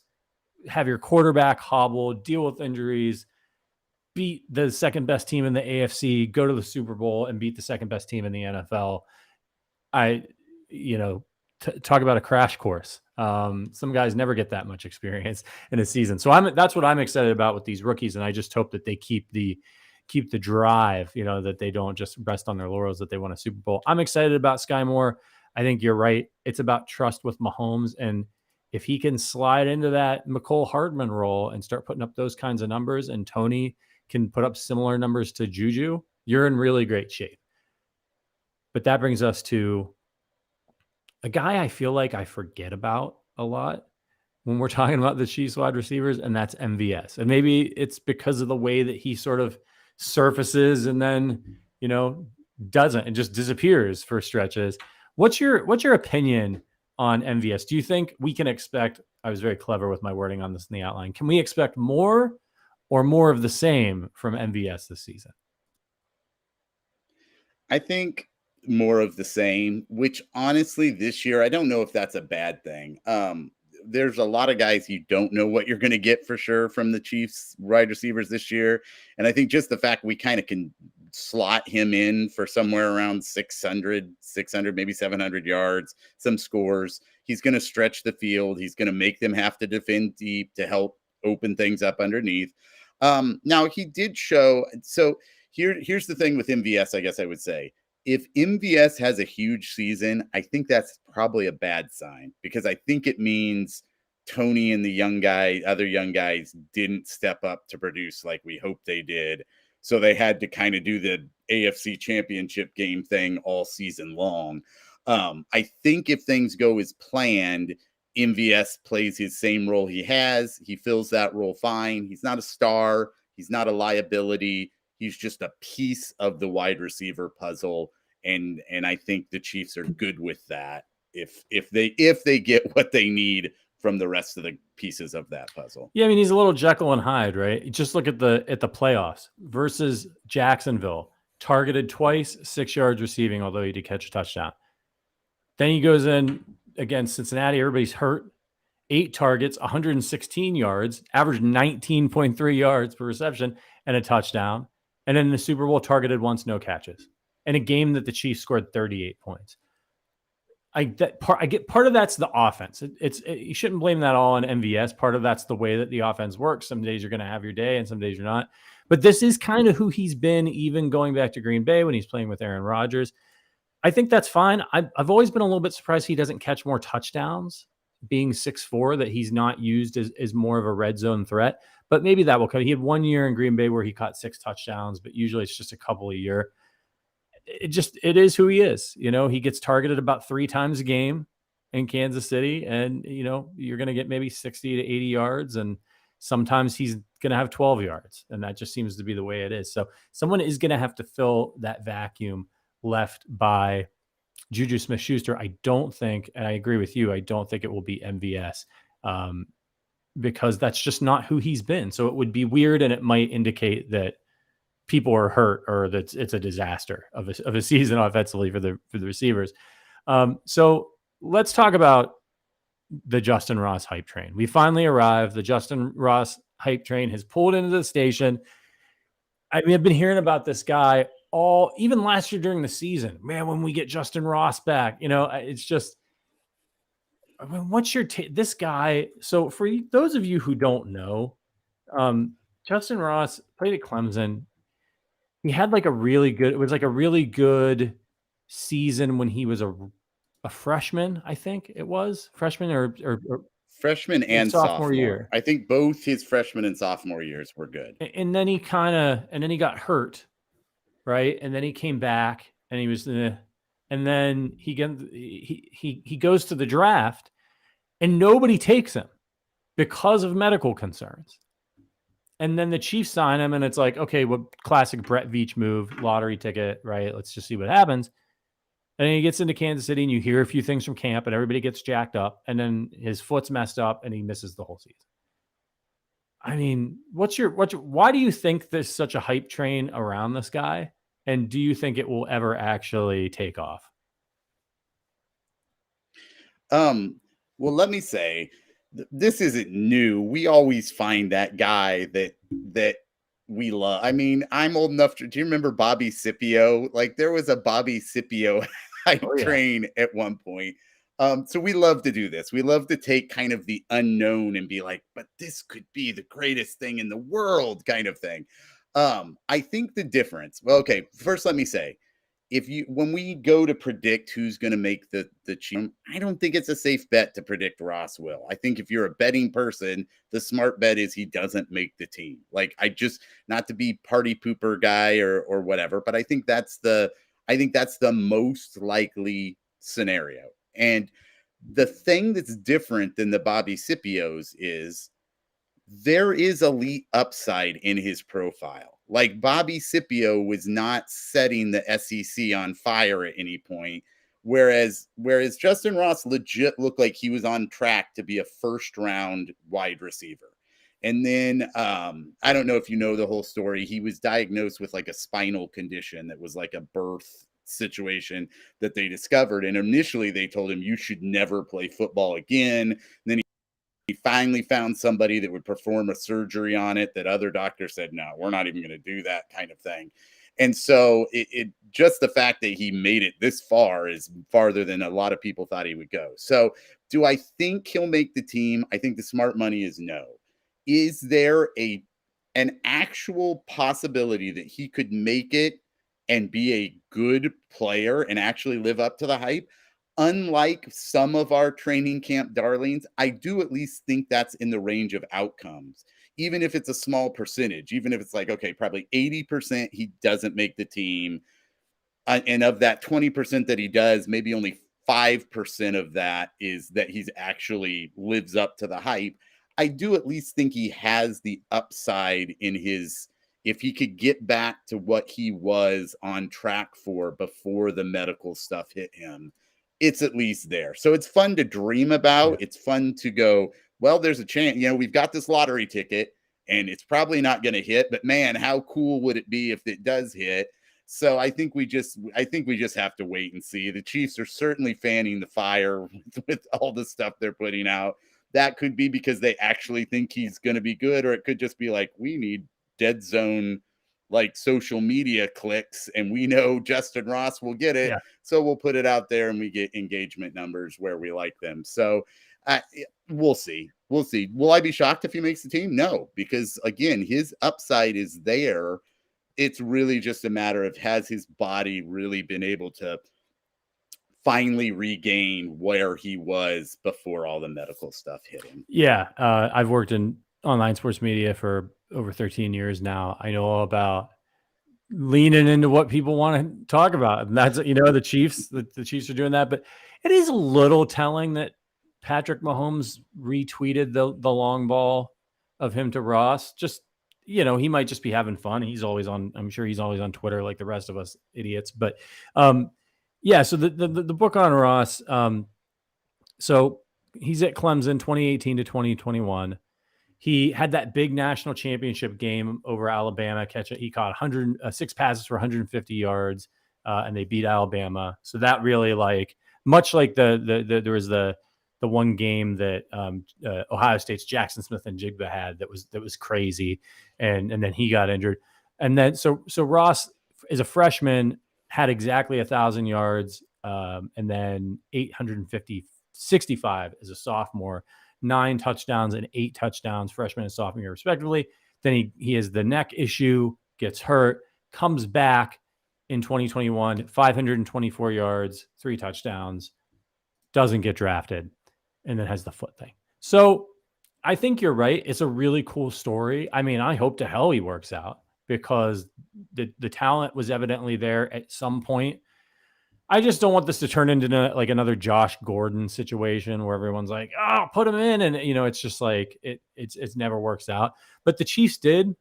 have your quarterback hobble, deal with injuries, beat the second best team in the AFC, go to the Super Bowl and beat the second best team in the NFL. Talk about a crash course. Some guys never get that much experience in a season. So that's what I'm excited about with these rookies. And I just hope that they keep the drive, that they don't just rest on their laurels, that they won a Super Bowl. I'm excited about Skyy Moore. I think you're right. It's about trust with Mahomes. And if he can slide into that Mecole Hardman role and start putting up those kinds of numbers, and Toney can put up similar numbers to Juju, you're in really great shape. But that brings us to a guy I feel like I forget about a lot when we're talking about the Chiefs wide receivers, and that's MVS. And maybe it's because of the way that he sort of surfaces and then, doesn't, and just disappears for stretches. What's your opinion on MVS? Do you think we can expect, I was very clever with my wording on this in the outline, can we expect more or more of the same from MVS this season? I think more of the same, which honestly this year, I don't know if that's a bad thing. There's a lot of guys you don't know what you're going to get for sure from the Chiefs wide receivers this year. And I think just the fact we kind of can slot him in for somewhere around 600, maybe 700 yards, some scores. He's going to stretch the field. He's going to make them have to defend deep to help open things up underneath. Now he did show. So here's the thing with MVS, I guess I would say. If MVS has a huge season, I think that's probably a bad sign, because I think it means Toney and other young guys didn't step up to produce like we hoped they did. So they had to kind of do the AFC championship game thing all season long. I think if things go as planned, MVS plays his same role he has. He fills that role fine. He's not a star. He's not a liability. He's just a piece of the wide receiver puzzle. And I think the Chiefs are good with that if they get what they need from the rest of the pieces of that puzzle. Yeah, I mean, he's a little Jekyll and Hyde, right? Just look at the playoffs versus Jacksonville. Targeted twice, 6 yards receiving, although he did catch a touchdown. Then he goes in against Cincinnati. Everybody's hurt. 8 targets, 116 yards, averaged 19.3 yards per reception, and a touchdown. And then in the Super Bowl, targeted once, no catches. In a game that the Chiefs scored 38 points. I get part of that's the offense. You shouldn't blame that all on MVS. Part of that's the way that the offense works. Some days you're going to have your day and some days you're not. But this is kind of who he's been, even going back to Green Bay when he's playing with Aaron Rodgers. I think that's fine. I've always been a little bit surprised he doesn't catch more touchdowns, being 6'4", that he's not used as more of a red zone threat. But maybe that will come. He had 1 year in Green Bay where he caught 6 touchdowns, but usually it's just a couple a year. It is who he is. He gets targeted about 3 times a game in Kansas City, and you're going to get maybe 60 to 80 yards, and sometimes he's going to have 12 yards, and that just seems to be the way it is. So someone is going to have to fill that vacuum left by Juju Smith-Schuster. I don't think, and I agree with you, I don't think it will be MVS, because that's just not who he's been. So it would be weird, and it might indicate that people are hurt or that it's a disaster of a season offensively for the receivers. So let's talk about the Justyn Ross hype train. We finally arrived. The Justyn Ross hype train has pulled into the station. I've been hearing about this guy even last year during the season. Man, when we get Justyn Ross back, it's just, what's your take? This guy. So for those of you who don't know, Justyn Ross played at Clemson. He had it was like a really good season when he was a freshman. I think it was freshman or freshman and sophomore year. I think both his freshman and sophomore years were good. And then he got hurt, right? And then he came back and he was, and then he goes to the draft and nobody takes him because of medical concerns. And then the Chiefs sign him, and it's like, okay, classic Brett Veach move, lottery ticket, right? Let's just see what happens. And then he gets into Kansas City, and you hear a few things from camp, and everybody gets jacked up, and then his foot's messed up, and he misses the whole season. I mean, why do you think there's such a hype train around this guy? And do you think it will ever actually take off? Well, let me say, this isn't new. We always find that guy that we love. I mean, I'm old enough do you remember Bobby Scipio? Like, there was a Bobby Scipio hype train at one point. So we love to do this. We love to take kind of the unknown and be like, but this could be the greatest thing in the world kind of thing. I think the difference, well, okay, first let me say, when we go to predict who's going to make the Chiefs, I don't think it's a safe bet to predict Ross will. I think if you're a betting person, the smart bet is he doesn't make the team. Like, not to be party pooper guy or whatever, but I think that's the most likely scenario. And the thing that's different than the Bobby Scipios is there is elite upside in his profile. Like Bobby Scipio was not setting the SEC on fire at any point. Whereas Justyn Ross legit looked like he was on track to be a first round wide receiver. And then I don't know if you know the whole story. He was diagnosed with like a spinal condition that was like a birth situation that they discovered. And initially they told him you should never play football again. And then he finally found somebody that would perform a surgery on it that other doctors said, no, we're not even going to do that kind of thing. And so it just the fact that he made it this far is farther than a lot of people thought he would go. So do I think he'll make the team? I think the smart money is no. Is there an actual possibility that he could make it and be a good player and actually live up to the hype? Unlike some of our training camp darlings, I do at least think that's in the range of outcomes, even if it's a small percentage, even if it's like, okay, probably 80% he doesn't make the team. And of that 20% that he does, maybe only 5% of that is that he's actually lives up to the hype. I do at least think he has the upside in his, if he could get back to what he was on track for before the medical stuff hit him, it's at least there. So it's fun to dream about. It's fun to go, well, there's a chance, we've got this lottery ticket and it's probably not going to hit, but man, how cool would it be if it does hit? So I think we just have to wait and see. The Chiefs are certainly fanning the fire with all the stuff they're putting out. That could be because they actually think he's going to be good, or it could just be like, we need dead zone, like social media clicks, and we know Justyn Ross will get it. Yeah. So we'll put it out there and we get engagement numbers where we like them. So we'll see. Will I be shocked if he makes the team? No, because again, his upside is there. It's really just a matter of, has his body really been able to finally regain where he was before all the medical stuff hit him? Yeah. I've worked in online sports media for over 13 years now. I know all about leaning into what people want to talk about. And that's, the Chiefs are doing that, but it is a little telling that Patrick Mahomes retweeted the long ball of him to Ross. Just, he might just be having fun. I'm sure he's always on Twitter like the rest of us idiots, but yeah. So the book on Ross, so he's at Clemson 2018 to 2021. He had that big national championship game over Alabama. He caught 106 passes for 150 yards, and they beat Alabama. So that really, much like there was the one game that Ohio State's Jackson Smith and Jigba had that was crazy, and then he got injured, and then so Ross as a freshman had exactly 1,000 yards, and then 865 as a sophomore. 9 touchdowns and 8 touchdowns, freshman and sophomore year, respectively. Then he has the neck issue, gets hurt, comes back in 2021, 524 yards, 3 touchdowns, doesn't get drafted, and then has the foot thing. So I think you're right. It's a really cool story. I mean, I hope to hell he works out because the talent was evidently there at some point. I just don't want this to turn into another Josh Gordon situation where everyone's like, "Oh, put him in," and it's just like it's never works out. But the Chiefs did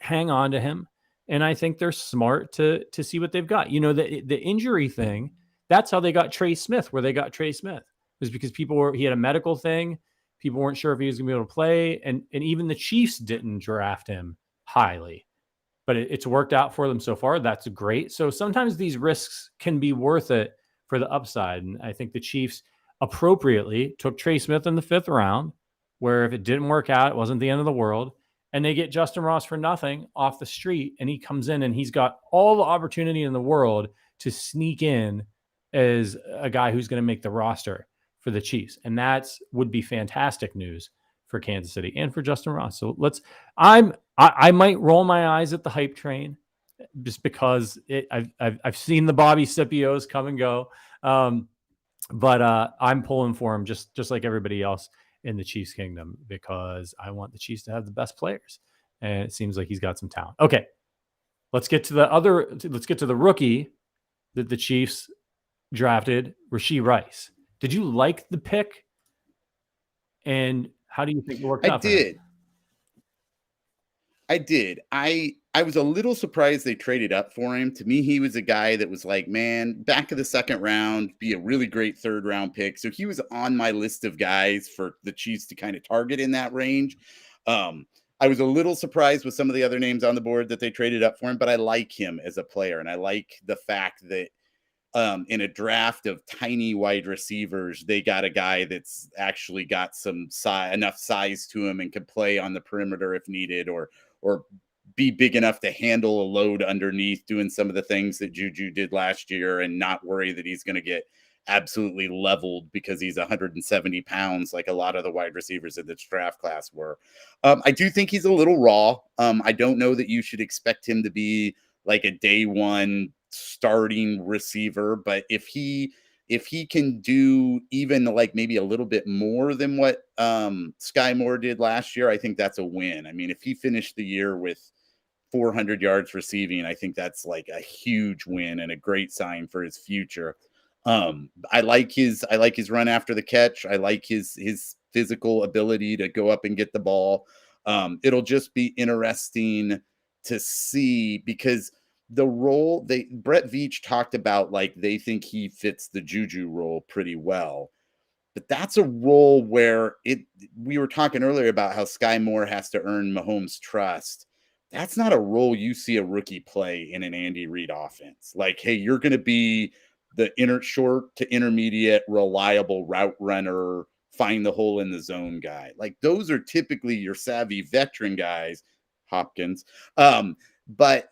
hang on to him, and I think they're smart to see what they've got. The injury thing. That's how they got Trey Smith. Where they got Trey Smith was because he had a medical thing. People weren't sure if he was going to be able to play, and even the Chiefs didn't draft him highly. But it's worked out for them so far. That's great. So sometimes these risks can be worth it for the upside. And I think the Chiefs appropriately took Trey Smith in the 5th round, where if it didn't work out, it wasn't the end of the world. And they get Justyn Ross for nothing off the street. And he comes in and he's got all the opportunity in the world to sneak in as a guy who's going to make the roster for the Chiefs. And that would be fantastic news for Kansas City and for Justyn Ross. So I might roll my eyes at the hype train just because I've seen the Bobby Scipios come and go. But I'm pulling for him just like everybody else in the Chiefs kingdom because I want the Chiefs to have the best players. And it seems like he's got some talent. Okay. Let's get to the rookie that the Chiefs drafted, Rashee Rice. Did you like the pick? And how do you think it worked out? I did. I was a little surprised they traded up for him. To me, he was a guy that was like, man, back of the second round, be a really great third round pick. So he was on my list of guys for the Chiefs to kind of target in that range. I was a little surprised with some of the other names on the board that they traded up for him, but I like him as a player. And I like the fact that in a draft of tiny wide receivers, they got a guy that's actually got some size, enough size to him, and can play on the perimeter if needed, or be big enough to handle a load underneath, doing some of the things that Juju did last year, and not worry that he's going to get absolutely leveled because he's 170 pounds, like a lot of the wide receivers in this draft class were. I do think he's a little raw. I don't know that you should expect him to be like a day one starting receiver, but if he can do even like maybe a little bit more than what Skyy Moore did last year, I think that's a win. I mean, if he finished the year with 400 yards receiving, I think that's like a huge win and a great sign for his future. I like his run after the catch. I like his physical ability to go up and get the ball. It'll just be interesting to see, because the role Brett Veach talked about, like they think he fits the Juju role pretty well. But that's a role where we were talking earlier about how Skyy Moore has to earn Mahomes' trust. That's not a role you see a rookie play in an Andy Reid offense. Like, hey, you're going to be the short to intermediate, reliable route runner, find the hole in the zone guy. Like, those are typically your savvy veteran guys, Hopkins. But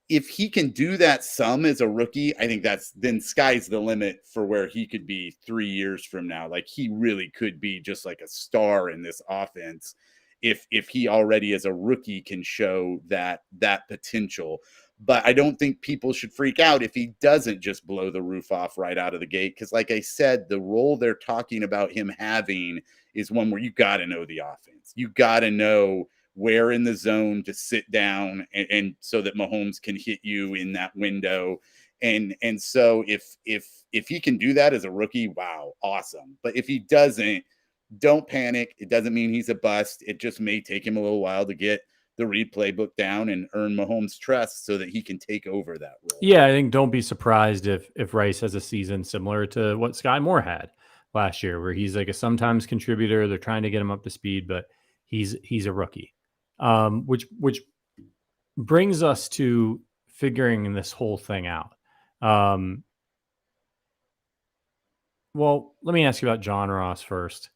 if he can do that some as a rookie, I think then sky's the limit for where he could be 3 years from now. Like, he really could be just like a star in this offense if he already as a rookie can show that potential. But I don't think people should freak out if he doesn't just blow the roof off right out of the gate. Because like I said, the role they're talking about him having is one where you got to know the offense. You got to know where in the zone to sit down and so that Mahomes can hit you in that window. And so if he can do that as a rookie, wow, awesome. But if he doesn't, don't panic. It doesn't mean he's a bust. It just may take him a little while to get the Reid playbook down and earn Mahomes' trust so that he can take over that role. Yeah, I think don't be surprised if Rice has a season similar to what Skyy Moore had last year, where he's like a sometimes contributor. They're trying to get him up to speed, but he's a rookie. Which brings us to figuring this whole thing out. Well, let me ask you about Justyn Ross first,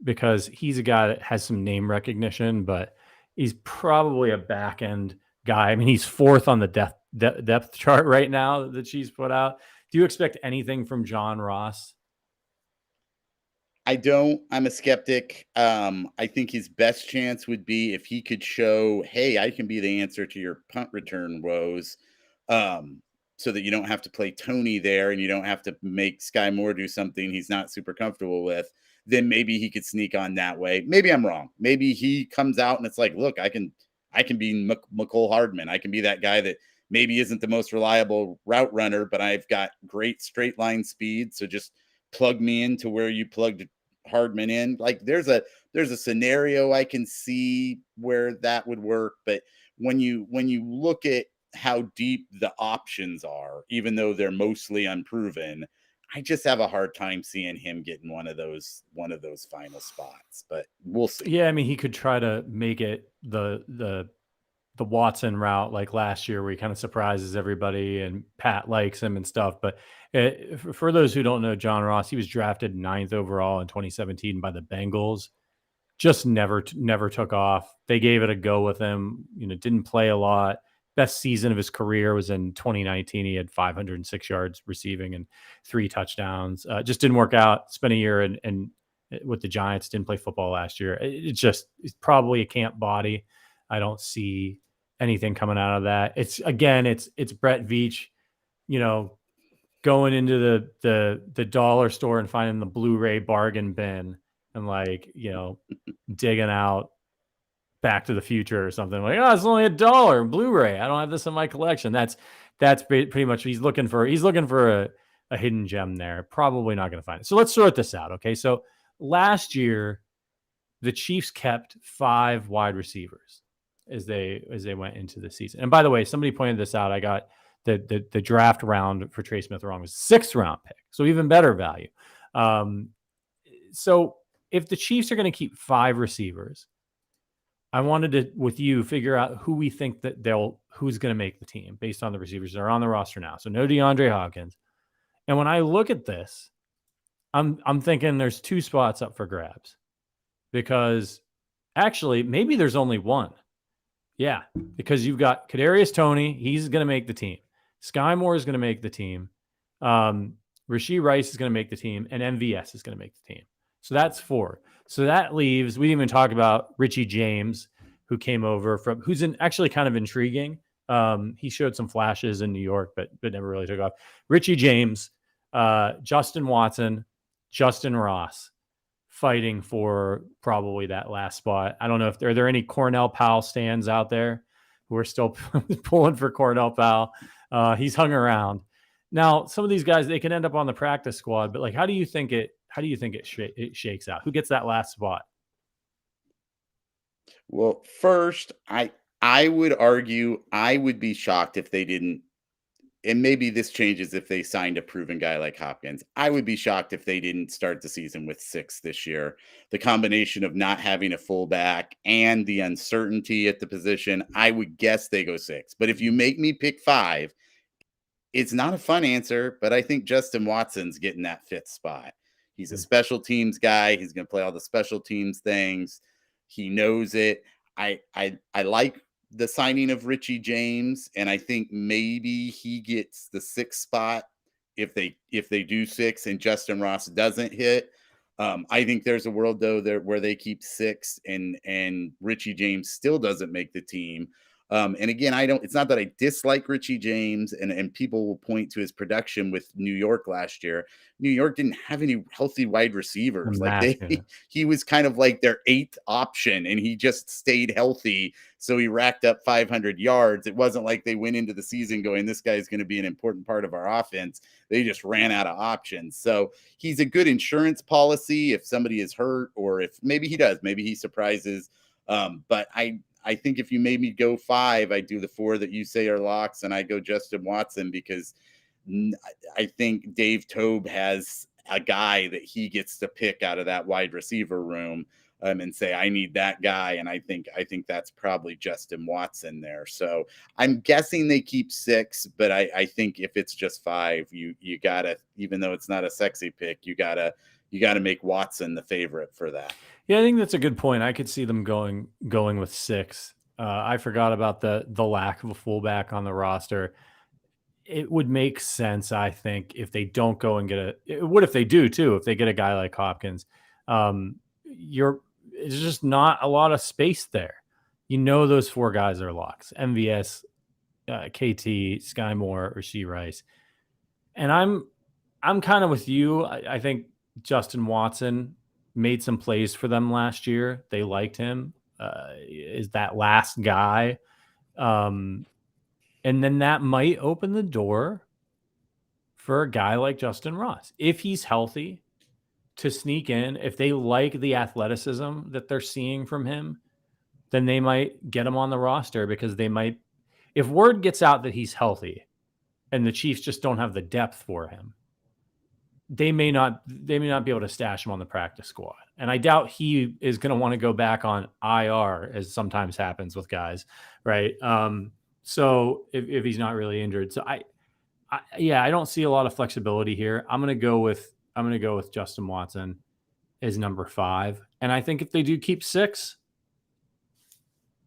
because he's a guy that has some name recognition, but he's probably a back end guy. I mean, he's fourth on the depth chart right now that the Chiefs put out. Do you expect anything from Justyn Ross? I don't. I'm a skeptic. I think his best chance would be if he could show, hey, I can be the answer to your punt return woes, so that you don't have to play Toney there and you don't have to make Skyy Moore do something he's not super comfortable with. Then maybe he could sneak on that way. Maybe I'm wrong. Maybe he comes out and it's like, look, I can be McCole Hardman. I can be that guy that maybe isn't the most reliable route runner, but I've got great straight line speed. So just plug me into where you plugged Hardman in. Like there's a scenario I can see where that would work. But when you look at how deep the options are, even though they're mostly unproven, I just have a hard time seeing him getting one of those final spots, but we'll see. Yeah, I mean, he could try to make it the Watson route like last year, where he kind of surprises everybody and Pat likes him and stuff. But for those who don't know Justyn Ross, he was drafted 9th overall in 2017 by the Bengals. Just never took off. They gave it a go with him. Didn't play a lot. Best season of his career was in 2019. He had 506 yards receiving and 3 touchdowns. Just didn't work out. Spent a year and with the Giants. Didn't play football last year. It's probably a camp body. I don't see anything coming out of that. It's Brett Veach, going into the dollar store and finding the Blu-ray bargain bin and digging out Back to the Future or something, like, oh, it's only $1 Blu-ray. I don't have this in my collection. That's pretty much he's looking for a hidden gem there. Probably not going to find it. So let's sort this out. Okay. So last year, the Chiefs kept 5 wide receivers. as they went into the season. And by the way, somebody pointed this out. I got the draft round for Trey Smith wrong. It was 6th round pick, so even better value. So if the Chiefs are going to keep 5 receivers, I wanted to, with you, figure out who we think that who's going to make the team based on the receivers that are on the roster now. So no DeAndre Hopkins. And when I look at this, I'm thinking there's 2 spots up for grabs, because actually maybe there's only one. Yeah, because you've got Kadarius Toney. He's going to make the team. Skyy Moore is going to make the team. Rashee Rice is going to make the team, and MVS is going to make the team. So that's 4. So that leaves, we didn't even talk about Richie James, who came over from, who's actually kind of intriguing. He showed some flashes in New York, but never really took off. Richie James, Justin Watson, Justyn Ross, fighting for probably that last spot. I don't know if are there any Cornell Powell stands out there who are still pulling for Cornell Powell. He's hung around. Now, some of these guys, they can end up on the practice squad, but like, how do you think it shakes out? Who gets that last spot? Well, first, I would argue I would be shocked if they didn't, and maybe this changes if they signed a proven guy like Hopkins. I would be shocked if they didn't start the season with 6 this year. The combination of not having a fullback and the uncertainty at the position, I would guess they go 6. But if you make me pick 5, it's not a fun answer, but I think Justin Watson's getting that 5th spot. He's a special teams guy. He's going to play all the special teams things. He knows it. I like the signing of Richie James, and I think maybe he gets the 6th spot if they do 6 and Justyn Ross doesn't hit. I think there's a world though there where they keep 6 and Richie James still doesn't make the team. And again, it's not that I dislike Richie James, and people will point to his production with New York last year. New York didn't have any healthy wide receivers. He was kind of like their 8th option, and he just stayed healthy. So he racked up 500 yards. It wasn't like they went into the season going, this guy is going to be an important part of our offense. They just ran out of options. So he's a good insurance policy if somebody is hurt, or if maybe he surprises. But I think if you made me go 5, I do the 4 that you say are locks, and I go Justin Watson, because I think Dave Toub has a guy that he gets to pick out of that wide receiver room, and say, I need that guy. And I think that's probably Justin Watson there. So I'm guessing they keep 6, but I think if it's just 5, you gotta, even though it's not a sexy pick, you gotta make Watson the favorite for that. Yeah, I think that's a good point. I could see them going with 6. I forgot about the lack of a fullback on the roster. It would make sense, I think, if they don't go and get it would if they do too, if they get a guy like Hopkins. It's just not a lot of space there. Those 4 guys are locks: MVS, KT, Skyy Moore, Rashee Rice. And I'm kind of with you. I think Justin Watson made some plays for them last year. They liked him. Is that last guy. And then that might open the door for a guy like Justyn Ross, if he's healthy, to sneak in. If they like the athleticism that they're seeing from him, then they might get him on the roster, because if word gets out that he's healthy and the Chiefs just don't have the depth for him, they may not be able to stash him on the practice squad. And I doubt he is going to want to go back on IR, as sometimes happens with guys, right? So if he's not really injured. So I don't see a lot of flexibility here. I'm going to go with Justin Watson as number 5. And I think if they do keep 6,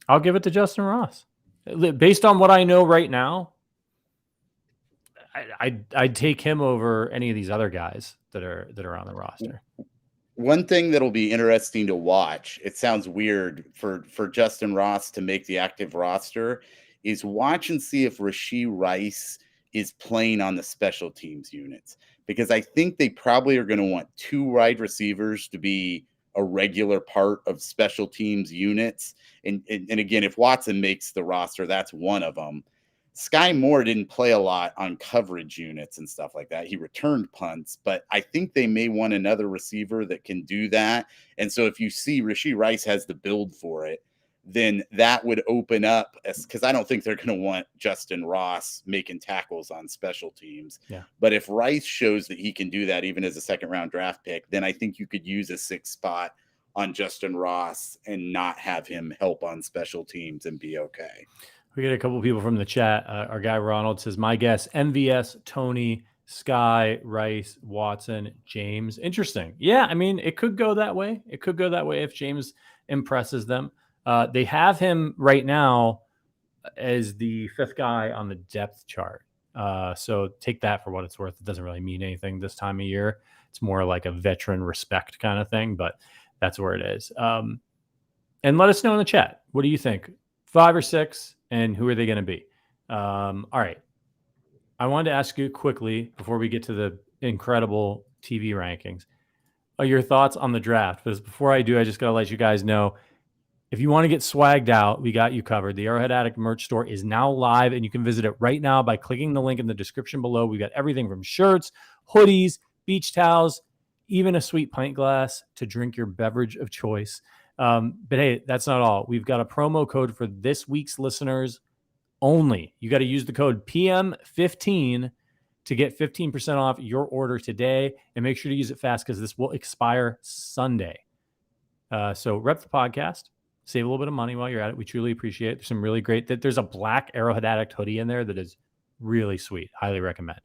I'll give it to Justyn Ross. Based on what I know right now, I'd take him over any of these other guys that are on the roster. One thing that'll be interesting to watch, it sounds weird for Justyn Ross to make the active roster, is watch and see if Rashee Rice is playing on the special teams units, because I think they probably are going to want 2 wide receivers to be a regular part of special teams units. And again, if Watson makes the roster, that's one of them. Skyy Moore didn't play a lot on coverage units and stuff like that. He returned punts, but I think they may want another receiver that can do that. And so if you see Rashee Rice has the build for it, then that would open up, because I don't think they're going to want Justyn Ross making tackles on special teams. Yeah. But if Rice shows that he can do that even as a second-round draft pick, then I think you could use a 6th spot on Justyn Ross and not have him help on special teams and be okay. We get a couple of people from the chat. Our guy Ronald says, my guess, MVS, Toney, Skyy, Rice, Watson, James. Interesting. Yeah, I mean, it could go that way. It could go that way if James impresses them. They have him right now as the 5th guy on the depth chart. So take that for what it's worth. It doesn't really mean anything this time of year. It's more like a veteran respect kind of thing, but that's where it is. And let us know in the chat. What do you think? 5 or 6, and who are they going to be? All right. I wanted to ask you quickly before we get to the incredible TV rankings, your thoughts on the draft. But before I do, I just got to let you guys know, if you want to get swagged out, we got you covered. The Arrowhead Addict merch store is now live, and you can visit it right now by clicking the link in the description below. We've got everything from shirts, hoodies, beach towels, even a sweet pint glass to drink your beverage of choice. But hey, that's not all. We've got a promo code for this week's listeners only. You got to use the code PM15 to get 15% off your order today, and make sure to use it fast because this will expire Sunday. So rep the podcast, save a little bit of money while you're at it. We truly appreciate it. There's some really great, there's a black Arrowhead Addict hoodie in there that is really sweet. Highly recommend.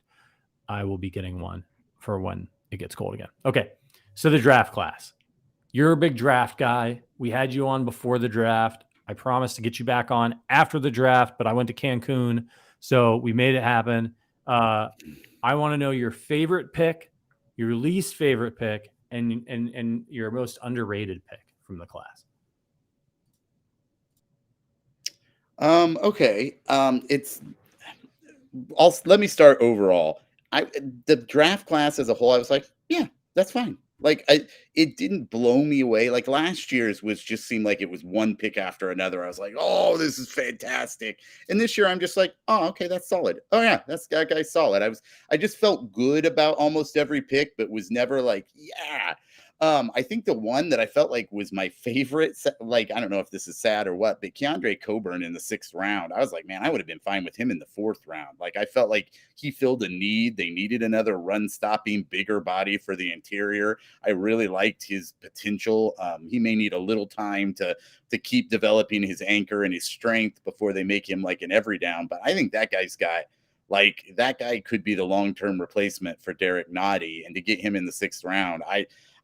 I will be getting one for when it gets cold again. Okay. So the draft class. You're a big draft guy. We had you on before the draft. I promised to get you back on after the draft, but I went to Cancun, so we made it happen. I want to know your favorite pick, your least favorite pick, and your most underrated pick from the class. Okay. Let me start overall. The draft class as a whole, I was like, yeah, that's fine. Like, it didn't blow me away. Like last year's just seemed like it was one pick after another. I was like, oh, this is fantastic. And this year I'm just like, oh, okay, that's solid. Oh yeah, that guy's solid. I just felt good about almost every pick, but was never like, yeah. I think the one that I felt like was my favorite, like, I don't know if this is sad or what, but Keandre Coburn in the 6th round, I was like, man, I would have been fine with him in the 4th round. Like, I felt like he filled a need. They needed another run-stopping, bigger body for the interior. I really liked his potential. He may need a little time to keep developing his anchor and his strength before they make him like an every down. But I think that guy could be the long-term replacement for Derek Noddy. And to get him in the 6th round,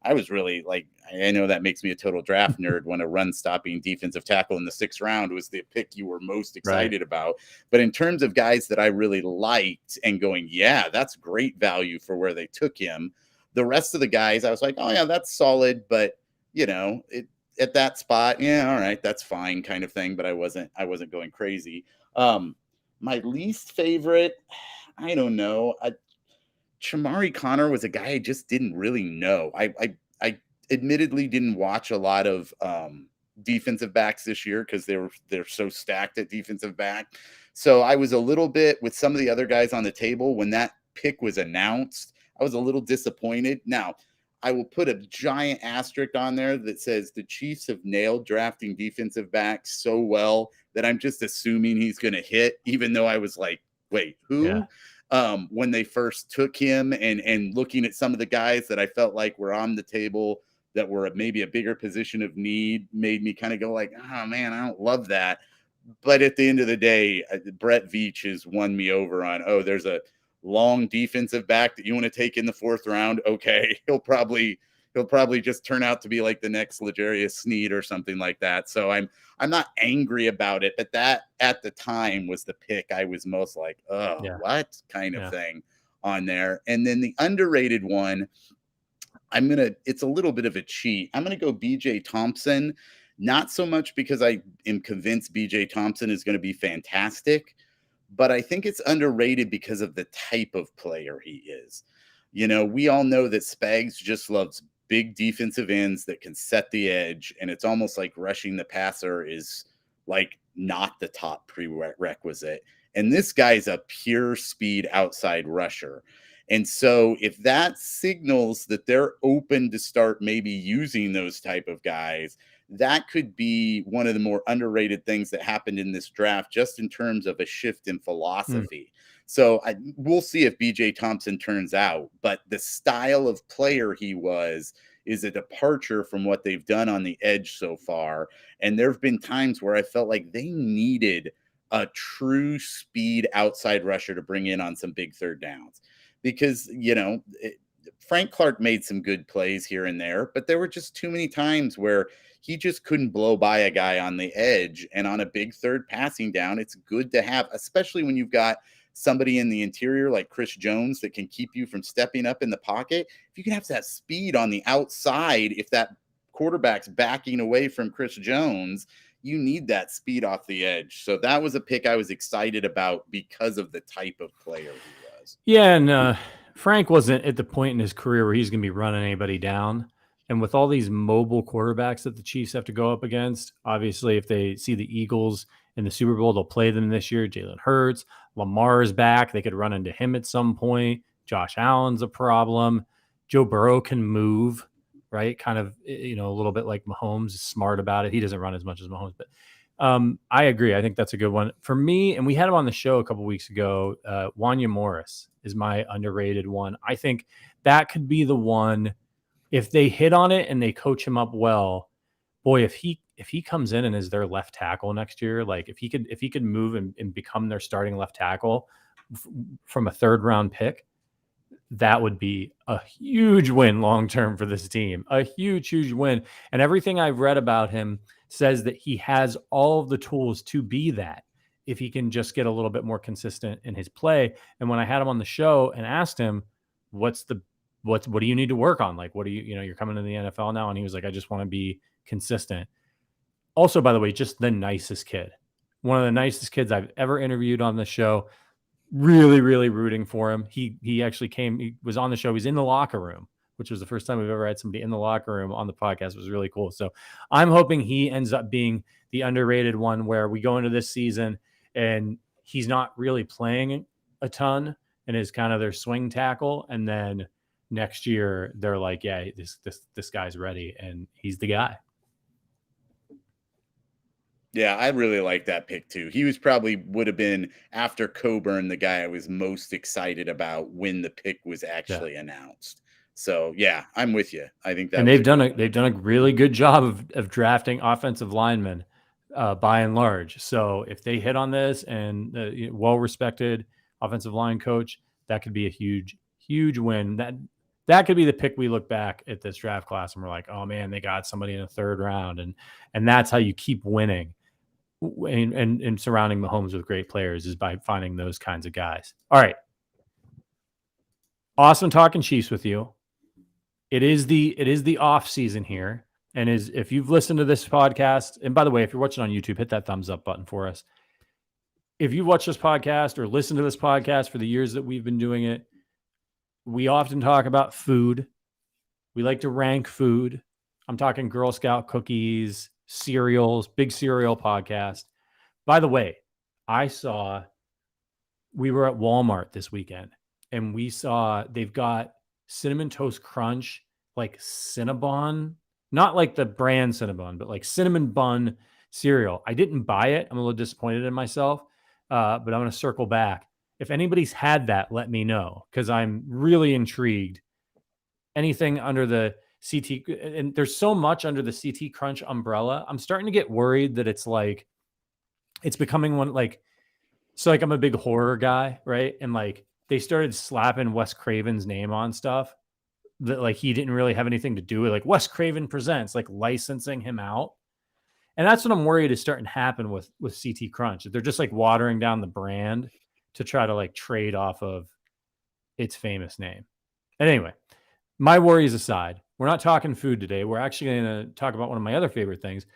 I was really like, I know that makes me a total draft nerd when a run-stopping defensive tackle in the 6th round was the pick you were most excited about. But in terms of guys that I really liked and going, yeah, that's great value for where they took him, the rest of the guys, I was like, oh, yeah, that's solid. But, you know, at that spot, yeah, all right, that's fine kind of thing. But I wasn't going crazy. My least favorite, I don't know. Chamari Connor was a guy I just didn't really know. I admittedly didn't watch a lot of defensive backs this year because they're so stacked at defensive back. So I was a little bit with some of the other guys on the table when that pick was announced. I was a little disappointed. Now, I will put a giant asterisk on there that says the Chiefs have nailed drafting defensive backs so well that I'm just assuming he's going to hit, even though I was like, wait, who? Yeah. When they first took him and looking at some of the guys that I felt like were on the table that were maybe a bigger position of need made me kind of go like, oh man, I don't love that. But at the end of the day, Brett Veach has won me over on, oh, there's a long defensive back that you want to take in the 4th round. Okay. He'll probably just turn out to be like the next L'Jarius Sneed or something like that. So I'm not angry about it, but that at the time was the pick I was most like, oh, yeah. What kind of thing on there. And then the underrated one, it's a little bit of a cheat. I'm going to go BJ Thompson, not so much because I am convinced BJ Thompson is going to be fantastic, but I think it's underrated because of the type of player he is. You know, we all know that Spags just loves big defensive ends that can set the edge. And it's almost like rushing the passer is like not the top prerequisite. And this guy's a pure speed outside rusher. And so if that signals that they're open to start maybe using those type of guys, that could be one of the more underrated things that happened in this draft, just in terms of a shift in philosophy. So we'll see if BJ Thompson turns out, but the style of player he was is a departure from what they've done on the edge so far. And there have been times where I felt like they needed a true speed outside rusher to bring in on some big third downs, because, Frank Clark made some good plays here and there, but there were just too many times where he just couldn't blow by a guy on the edge. And on a big third passing down, it's good to have, especially when you've got somebody in the interior like Chris Jones that can keep you from stepping up in the pocket. If you can have that speed on the outside, if that quarterback's backing away from Chris Jones, you need that speed off the edge. So that was a pick I was excited about because of the type of player he was. Yeah, and Frank wasn't at the point in his career where he's going to be running anybody down. And with all these mobile quarterbacks that the Chiefs have to go up against, obviously, if they see the Eagles in the Super Bowl, they'll play them this year. Jalen Hurts, Lamar is back. They could run into him at some point. Josh Allen's a problem. Joe Burrow can move, right? Kind of, a little bit like Mahomes is smart about it. He doesn't run as much as Mahomes, but I agree. I think that's a good one for me. And we had him on the show a couple weeks ago. Wanya Morris is my underrated one. I think that could be the one. If they hit on it and they coach him up well, boy, if he comes in and is their left tackle next year, like if he could move and become their starting left tackle from a third round pick, that would be a huge win long term for this team. A huge win. And everything I've read about him says that he has all of the tools to be that, if he can just get a little bit more consistent in his play. And when I had him on the show and asked him, what do you need to work on? Like, what do you're coming to the NFL now? And he was like, I just want to be consistent. Also, by the way, just the nicest kid. One of the nicest kids I've ever interviewed on the show. Really, really rooting for him. He actually he was on the show. He's in the locker room, which was the first time we've ever had somebody in the locker room on the podcast. It was really cool. So I'm hoping he ends up being the underrated one, where we go into this season and he's not really playing a ton and is kind of their swing tackle. And then next year they're like, yeah, this guy's ready and he's the guy. Yeah, I really like that pick too. He would have been, after Coburn, the guy I was most excited about when the pick was actually announced. So yeah, I'm with you. I think that, and they've done a really good job of drafting offensive linemen by and large. So if they hit on this and well-respected offensive line coach, that could be a huge win. That could be the pick we look back at this draft class and we're like, oh man, they got somebody in the third round, and that's how you keep winning and surrounding Mahomes with great players, is by finding those kinds of guys. All right. Awesome talking Chiefs with you. It is the off season here. And if you've listened to this podcast, and by the way, if you're watching on YouTube, hit that thumbs up button for us. If you watch this podcast or listen to this podcast for the years that we've been doing it, we often talk about food. We like to rank food. I'm talking Girl Scout cookies, cereals, big cereal podcast. By the way, we were at Walmart this weekend and we saw they've got Cinnamon Toast Crunch, like Cinnabon, not like the brand Cinnabon, but like cinnamon bun cereal. I didn't buy it. I'm a little disappointed in myself, but I'm going to circle back. If anybody's had that, let me know, because I'm really intrigued. Anything under the CT, and there's so much under the CT Crunch umbrella, I'm starting to get worried that it's becoming one, like, so like I'm a big horror guy, right? And like they started slapping Wes Craven's name on stuff that like he didn't really have anything to do with, like Wes Craven Presents, like licensing him out. And that's what I'm worried is starting to happen with CT Crunch. They're just like watering down the brand to try to like trade off of its famous name. And anyway, my worries aside, we're not talking food today. We're actually going to talk about one of my other favorite things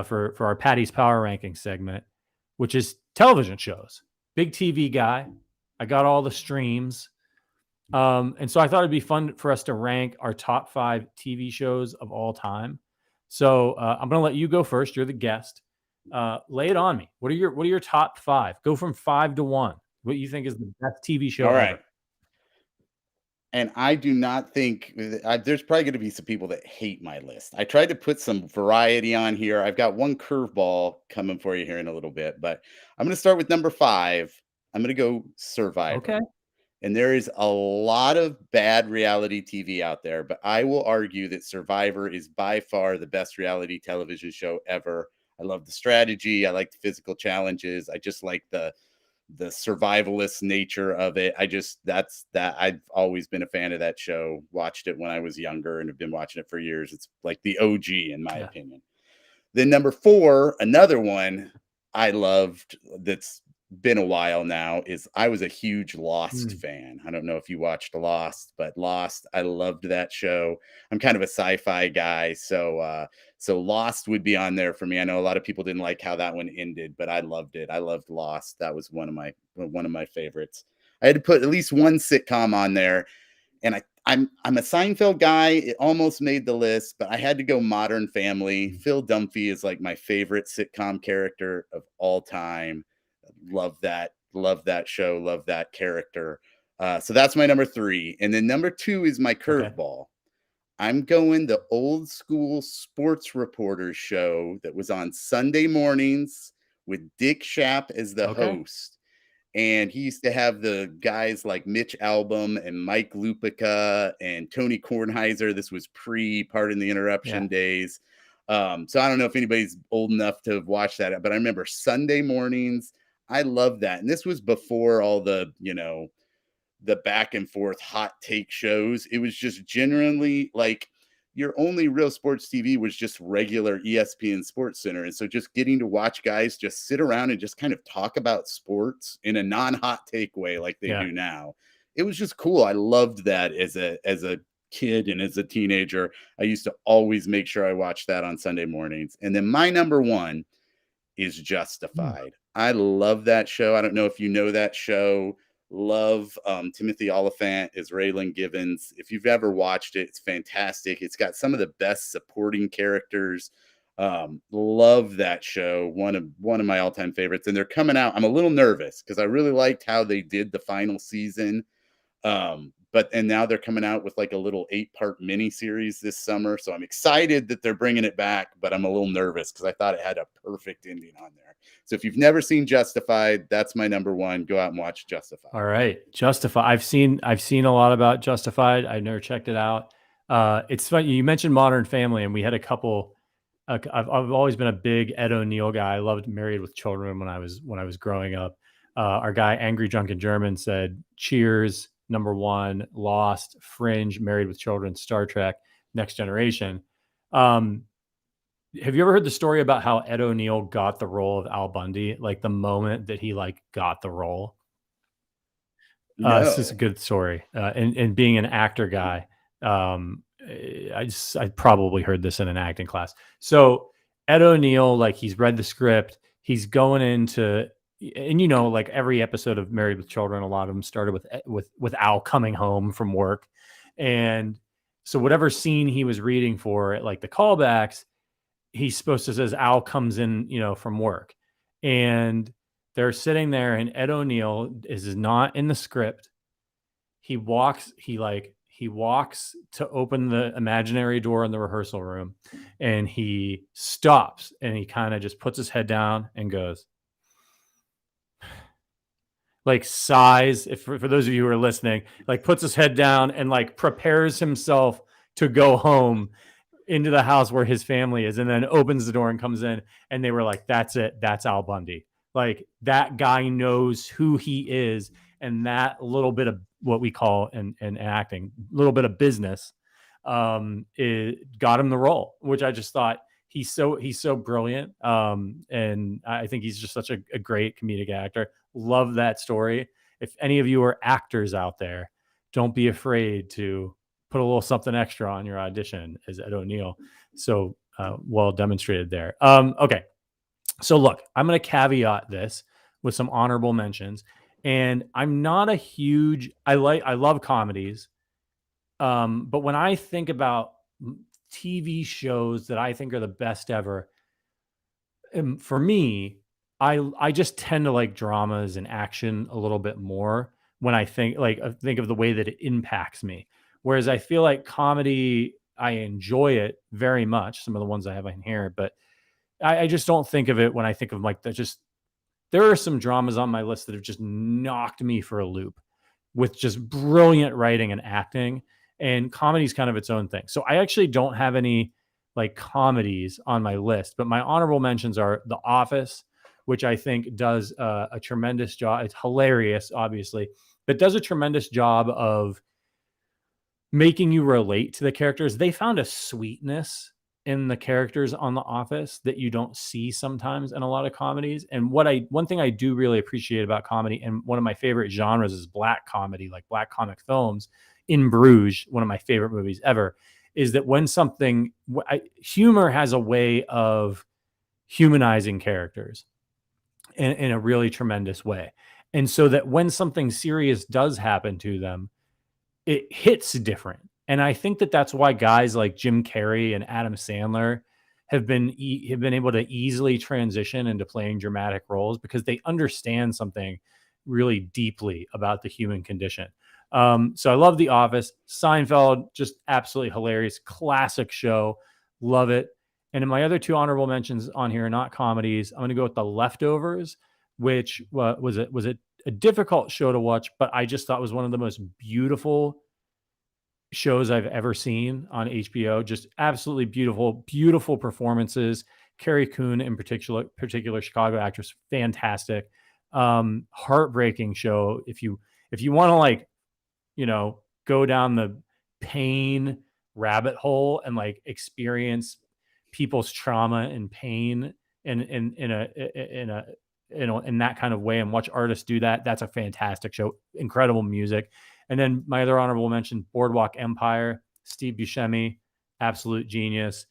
for our Paddy's Power Ranking segment, which is television shows. Big TV guy. I got all the streams. And so I thought it'd be fun for us to rank our top 5 TV shows of all time. So I'm going to let you go first. You're the guest. Lay it on me. What are your top 5? Go from 5 to 1. What you think is the best TV show all right. ever. And I do not think there's probably going to be some people that hate my list. I tried to put some variety on here. I've got one curveball coming for you here in a little bit, but I'm going to start with number 5. I'm going to go Okay. Survivor. And there is a lot of bad reality TV out there, but I will argue that Survivor is by far the best reality television show ever. I love the strategy. I like the physical challenges. I just like the survivalist nature of it. I've always been a fan of that show. Watched it when I was younger and have been watching it for years. It's like the OG in my Yeah. opinion. Then number 4, another one I loved that's been a while now is I was a huge Lost fan. I don't know if you watched Lost, but Lost, I loved that show. I'm kind of a sci-fi guy, so Lost would be on there for me. I know a lot of people didn't like how that one ended, but I loved it. I loved Lost. That was one of my favorites. I had to put at least one sitcom on there, and I'm a Seinfeld guy. It almost made the list, but I had to go Modern Family. Phil Dunphy is like my favorite sitcom character of all time. Love that. Love that show. Love that character. So that's my number 3. And then number 2 is my Okay. curveball. I'm going the old school sports reporters show that was on Sunday mornings with Dick Schaap as the Okay. host. And he used to have the guys like Mitch Albom and Mike Lupica and Tony Kornheiser. This was Pardon the Interruption days. So I don't know if anybody's old enough to have watched that, but I remember Sunday mornings. I love that. And this was before all the back and forth hot take shows. It was just generally like your only real sports TV was just regular ESPN Sports Center. And so just getting to watch guys just sit around and just kind of talk about sports in a non-hot take way like they do now. It was just cool. I loved that as a kid and as a teenager. I used to always make sure I watched that on Sunday mornings. And then my number 1 is Justified. I love that show. I don't know if you know that show. Love Timothy Oliphant as Raylan Givens. If you've ever watched it, it's fantastic. It's got some of the best supporting characters. Love that show. One of my all-time favorites. And they're coming out. I'm a little nervous because I really liked how they did the final season. And now they're coming out with like a little 8-part mini series this summer. So I'm excited that they're bringing it back, but I'm a little nervous because I thought it had a perfect ending on there. So if you've never seen Justified, that's my number 1. Go out and watch Justified. All right. Justified. I've seen a lot about Justified. I never checked it out. It's funny. You mentioned Modern Family, and we had a couple. I've always been a big Ed O'Neill guy. I loved Married with Children when I was growing up. Our guy, Angry Drunken German, said Cheers, number 1, Lost, Fringe, Married with Children, Star Trek, Next Generation. Have you ever heard the story about how Ed O'Neill got the role of Al Bundy? Like the moment that he got the role. No. It's just a good story. And being an actor guy, I probably heard this in an acting class. So Ed O'Neill, like he's read the script, he's going into, and like every episode of Married with Children, a lot of them started with Al coming home from work, and so whatever scene he was reading for at like the callbacks, he's supposed to says Al comes in, from work, and they're sitting there, and Ed O'Neill is not in the script. He walks to open the imaginary door in the rehearsal room, and he stops and he kind of just puts his head down and goes, like sighs. If for those of you who are listening, like puts his head down and like prepares himself to go home into the house where his family is, and then opens the door and comes in. And they were like, that's it. That's Al Bundy. Like that guy knows who he is. And that little bit of what we call in acting, little bit of business, it got him the role, which I just thought he's so brilliant. And I think he's just such a great comedic actor. Love that story. If any of you are actors out there, don't be afraid to put a little something extra on your audition as Ed O'Neill. So well demonstrated there. Okay. So look, I'm going to caveat this with some honorable mentions. And I'm not a huge, I love comedies. But when I think about TV shows that I think are the best ever, for me, I just tend to like dramas and action a little bit more. when I think of the way that it impacts me. Whereas I feel like comedy, I enjoy it very much. Some of the ones I have in here, but I just don't think of it when I think of like there are some dramas on my list that have just knocked me for a loop with just brilliant writing and acting. And comedy is kind of its own thing. So I actually don't have any like comedies on my list, but my honorable mentions are The Office, which I think does a tremendous job. It's hilarious, obviously, but does a tremendous job of making you relate to the characters. They found a sweetness in the characters on The Office that you don't see sometimes in a lot of comedies. And one thing I do really appreciate about comedy, and one of my favorite genres is black comedy, like black comic films. In Bruges, one of my favorite movies ever, is that when humor has a way of humanizing characters in a really tremendous way. And so that when something serious does happen to them, it hits different. And I think that that's why guys like Jim Carrey and Adam Sandler have been able to easily transition into playing dramatic roles, because they understand something really deeply about the human condition. So I love The Office. Seinfeld, just absolutely hilarious, classic show, love it. And in my other two honorable mentions on here, not comedies, I'm going to go with The Leftovers, which was a difficult show to watch, but I just thought was one of the most beautiful shows I've ever seen on HBO. Just absolutely beautiful, beautiful performances. Carrie Coon in particular Chicago actress, fantastic. Heartbreaking show. If you want to like, go down the pain rabbit hole and like experience people's trauma and pain in that kind of way, and watch artists do that, that's a fantastic show. Incredible music. And then my other honorable mention, Boardwalk Empire, Steve Buscemi, absolute genius.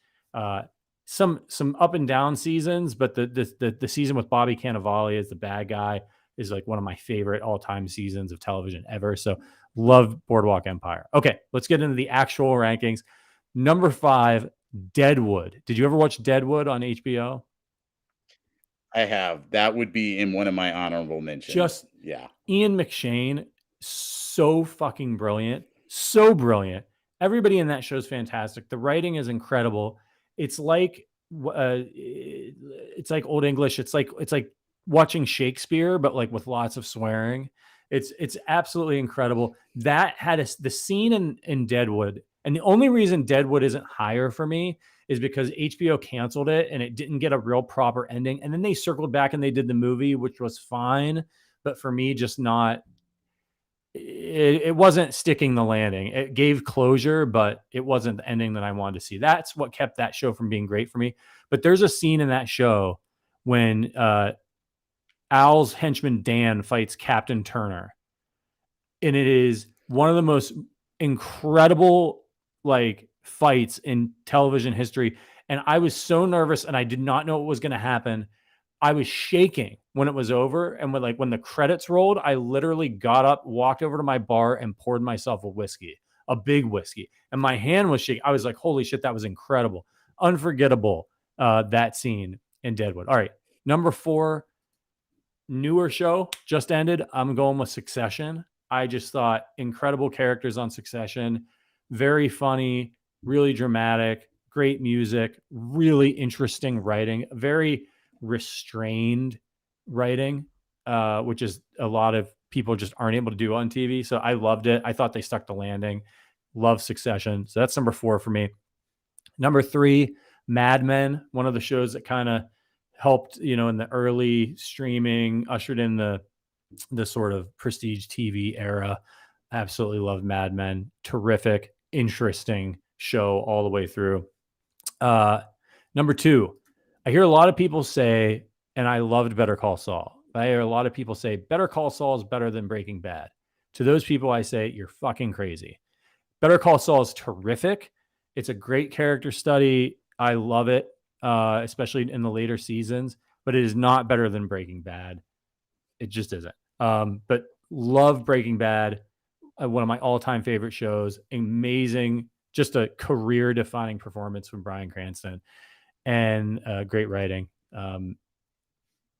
Some up and down seasons, but the season with Bobby Cannavale as the bad guy is like one of my favorite all-time seasons of television ever. So love Boardwalk Empire. Okay, let's get into the actual rankings. Number 5, Deadwood. Did you ever watch Deadwood on HBO? I have. That would be in one of my honorable mentions. Just yeah. Ian McShane, so fucking brilliant. So brilliant. Everybody in that show is fantastic. The writing is incredible. It's like Old English. It's like watching Shakespeare, but like with lots of swearing. It's absolutely incredible. That had the scene in Deadwood, and the only reason Deadwood isn't higher for me is because HBO canceled it and it didn't get a real proper ending. And then they circled back and they did the movie, which was fine, but for me, just not. It wasn't sticking the landing. It gave closure, but it wasn't the ending that I wanted to see. That's what kept that show from being great for me. But there's a scene in that show when Al's henchman Dan fights Captain Turner, and it is one of the most incredible like fights in television history. And I was so nervous, and I did not know what was going to happen. I was shaking when it was over, and when the credits rolled, I literally got up, walked over to my bar, and poured myself a big whiskey, and my hand was shaking. I was like, "Holy shit, that was incredible, unforgettable!" That scene in Deadwood. All right, number 4, newer show just ended. I'm going with Succession. I just thought incredible characters on Succession, very funny, really dramatic, great music, really interesting writing, very restrained writing, which is a lot of people just aren't able to do on TV. So I loved it. I thought they stuck the landing. Love Succession. So that's number 4 for me. Number 3, Mad Men, one of the shows that kind of helped, in the early streaming, ushered in the sort of prestige TV era. Absolutely love Mad Men. Terrific, interesting show all the way through. Number 2, I hear a lot of people say, and I loved Better Call Saul, but I hear a lot of people say Better Call Saul is better than Breaking Bad. To those people, I say, you're fucking crazy. Better Call Saul is terrific. It's a great character study. I love it, especially in the later seasons, but it is not better than Breaking Bad. It just isn't. But love Breaking Bad, one of my all-time favorite shows. Amazing, just a career-defining performance from Bryan Cranston, and great writing.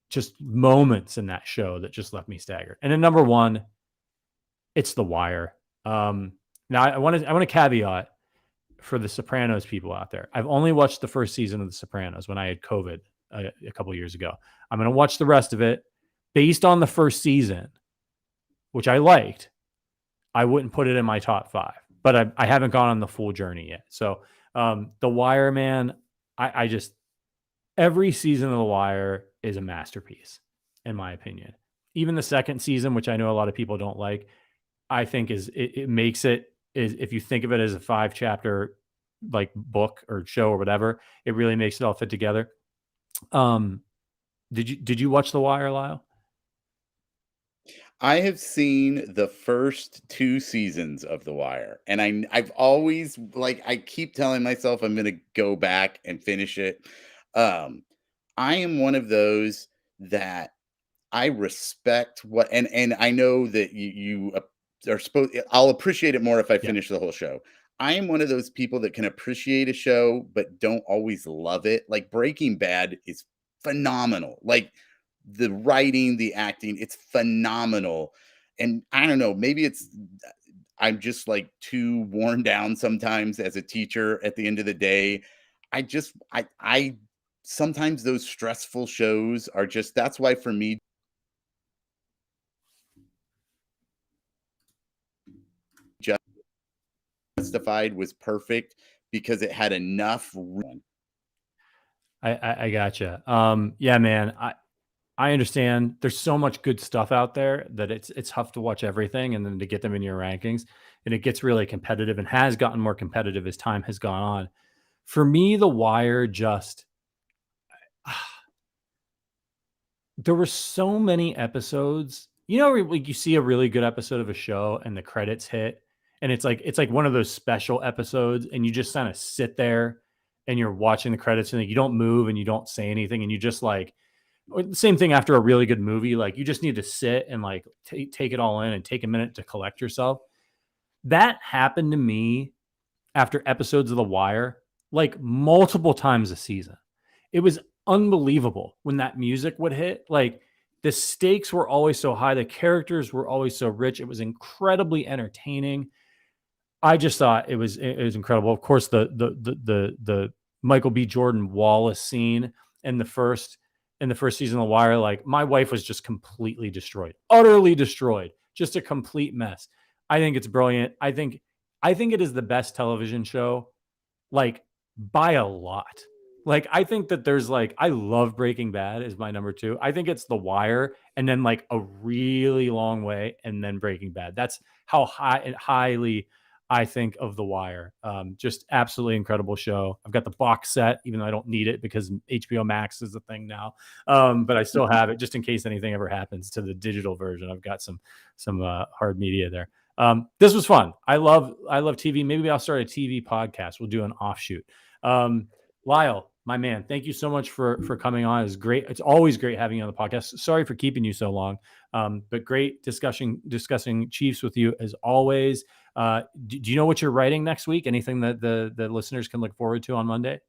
Just moments in that show that just left me staggered. And then number 1, It's The Wire. Now I want to caveat for the Sopranos people out there. I've only watched the first season of the Sopranos when I had COVID a couple years ago. I'm going to watch the rest of it based on the first season, which I liked. I wouldn't put it in my top 5, but I haven't gone on the full journey yet. So The Wire, man, I just, every season of The Wire is a masterpiece, in my opinion. Even the second season, which I know a lot of people don't like, I think it makes it, is, if you think of it as a 5-chapter like book or show or whatever, it really makes it all fit together. Did you watch The Wire, Lyle? I have seen the first 2 seasons of The Wire, and I've always, like, I keep telling myself I'm gonna go back and finish it. I am one of those that I respect what, and I know that you are supposed. I'll appreciate it more if I Yeah. finish the whole show. I am one of those people that can appreciate a show but don't always love it. Like Breaking Bad is phenomenal. Like the writing, the acting, it's phenomenal. And I don't know, maybe it's I'm just like too worn down sometimes as a teacher at the end of the day. I sometimes those stressful shows are just, that's why for me Justified was perfect because it had enough. I gotcha. Yeah, man. I understand. There's so much good stuff out there that it's tough to watch everything and then to get them in your rankings. And it gets really competitive and has gotten more competitive as time has gone on. For me, The Wire just there were so many episodes. You know, like you see a really good episode of a show and the credits hit, and it's like one of those special episodes, and you just kind of sit there and you're watching the credits and like, you don't move and you don't say anything, and you just like, or the same thing after a really good movie. Like you just need to sit and like take it all in and take a minute to collect yourself. That happened to me after episodes of The Wire, like multiple times a season. It was unbelievable when that music would hit. Like the stakes were always so high, the characters were always so rich. It was incredibly entertaining. I just thought it was incredible. Of course, the Michael B. Jordan Wallace scene in the first season of The Wire, like my wife was just completely destroyed, utterly destroyed, just a complete mess. I think it's brilliant. I think it is the best television show, like by a lot. Like I think that there's like I love Breaking Bad is my number 2. I think it's The Wire and then like a really long way and then Breaking Bad. That's how highly I think of The Wire. Just absolutely incredible show. I've got the box set, even though I don't need it because HBO Max is a thing now. But I still have it just in case anything ever happens to the digital version. I've got some hard media there. This was fun. I love TV. Maybe I'll start a TV podcast. We'll do an offshoot. Lyle, my man, thank you so much for coming on. It's great. It's always great having you on the podcast. Sorry for keeping you so long, but great discussing Chiefs with you as always. Do you know what you're writing next week? Anything that the listeners can look forward to on Monday?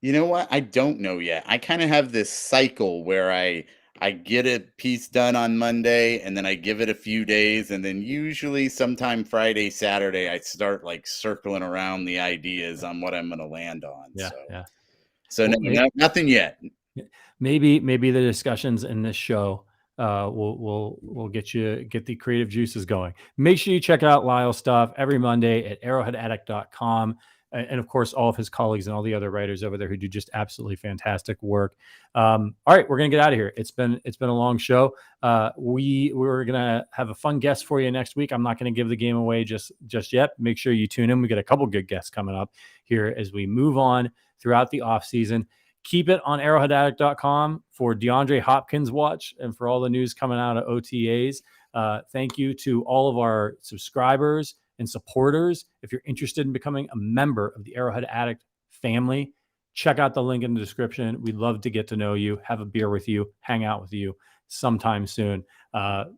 You know what? I don't know yet. I kind of have this cycle where I get a piece done on Monday and then I give it a few days and then usually sometime Friday, Saturday I start like circling around the ideas on what I'm going to land on. Yeah, yeah. So Well, nothing yet. Maybe the discussions in this show will get the creative juices going. Make sure you check out Lyle's stuff every Monday at arrowheadaddict.com. And of course, all of his colleagues and all the other writers over there who do just absolutely fantastic work. All right, we're gonna get out of here. It's been a long show. We're gonna have a fun guest for you next week. I'm not gonna give the game away just yet. Make sure you tune in. We got a couple good guests coming up here as we move on throughout the off season. Keep it on arrowheadaddict.com for DeAndre Hopkins watch and for all the news coming out of OTAs. Thank you to all of our subscribers and supporters. If you're interested in becoming a member of the Arrowhead Addict family, check out the link in the description. We'd love to get to know you, have a beer with you, hang out with you sometime soon, and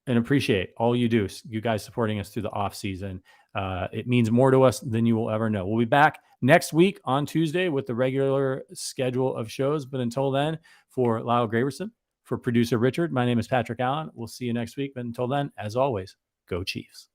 appreciate all you do. You guys supporting us through the off season. It means more to us than you will ever know. We'll be back next week on Tuesday with the regular schedule of shows. But until then, for Lyle Graversen, For producer Richard, my name is Patrick Allen. We'll see you next week. But until then, as always, go Chiefs.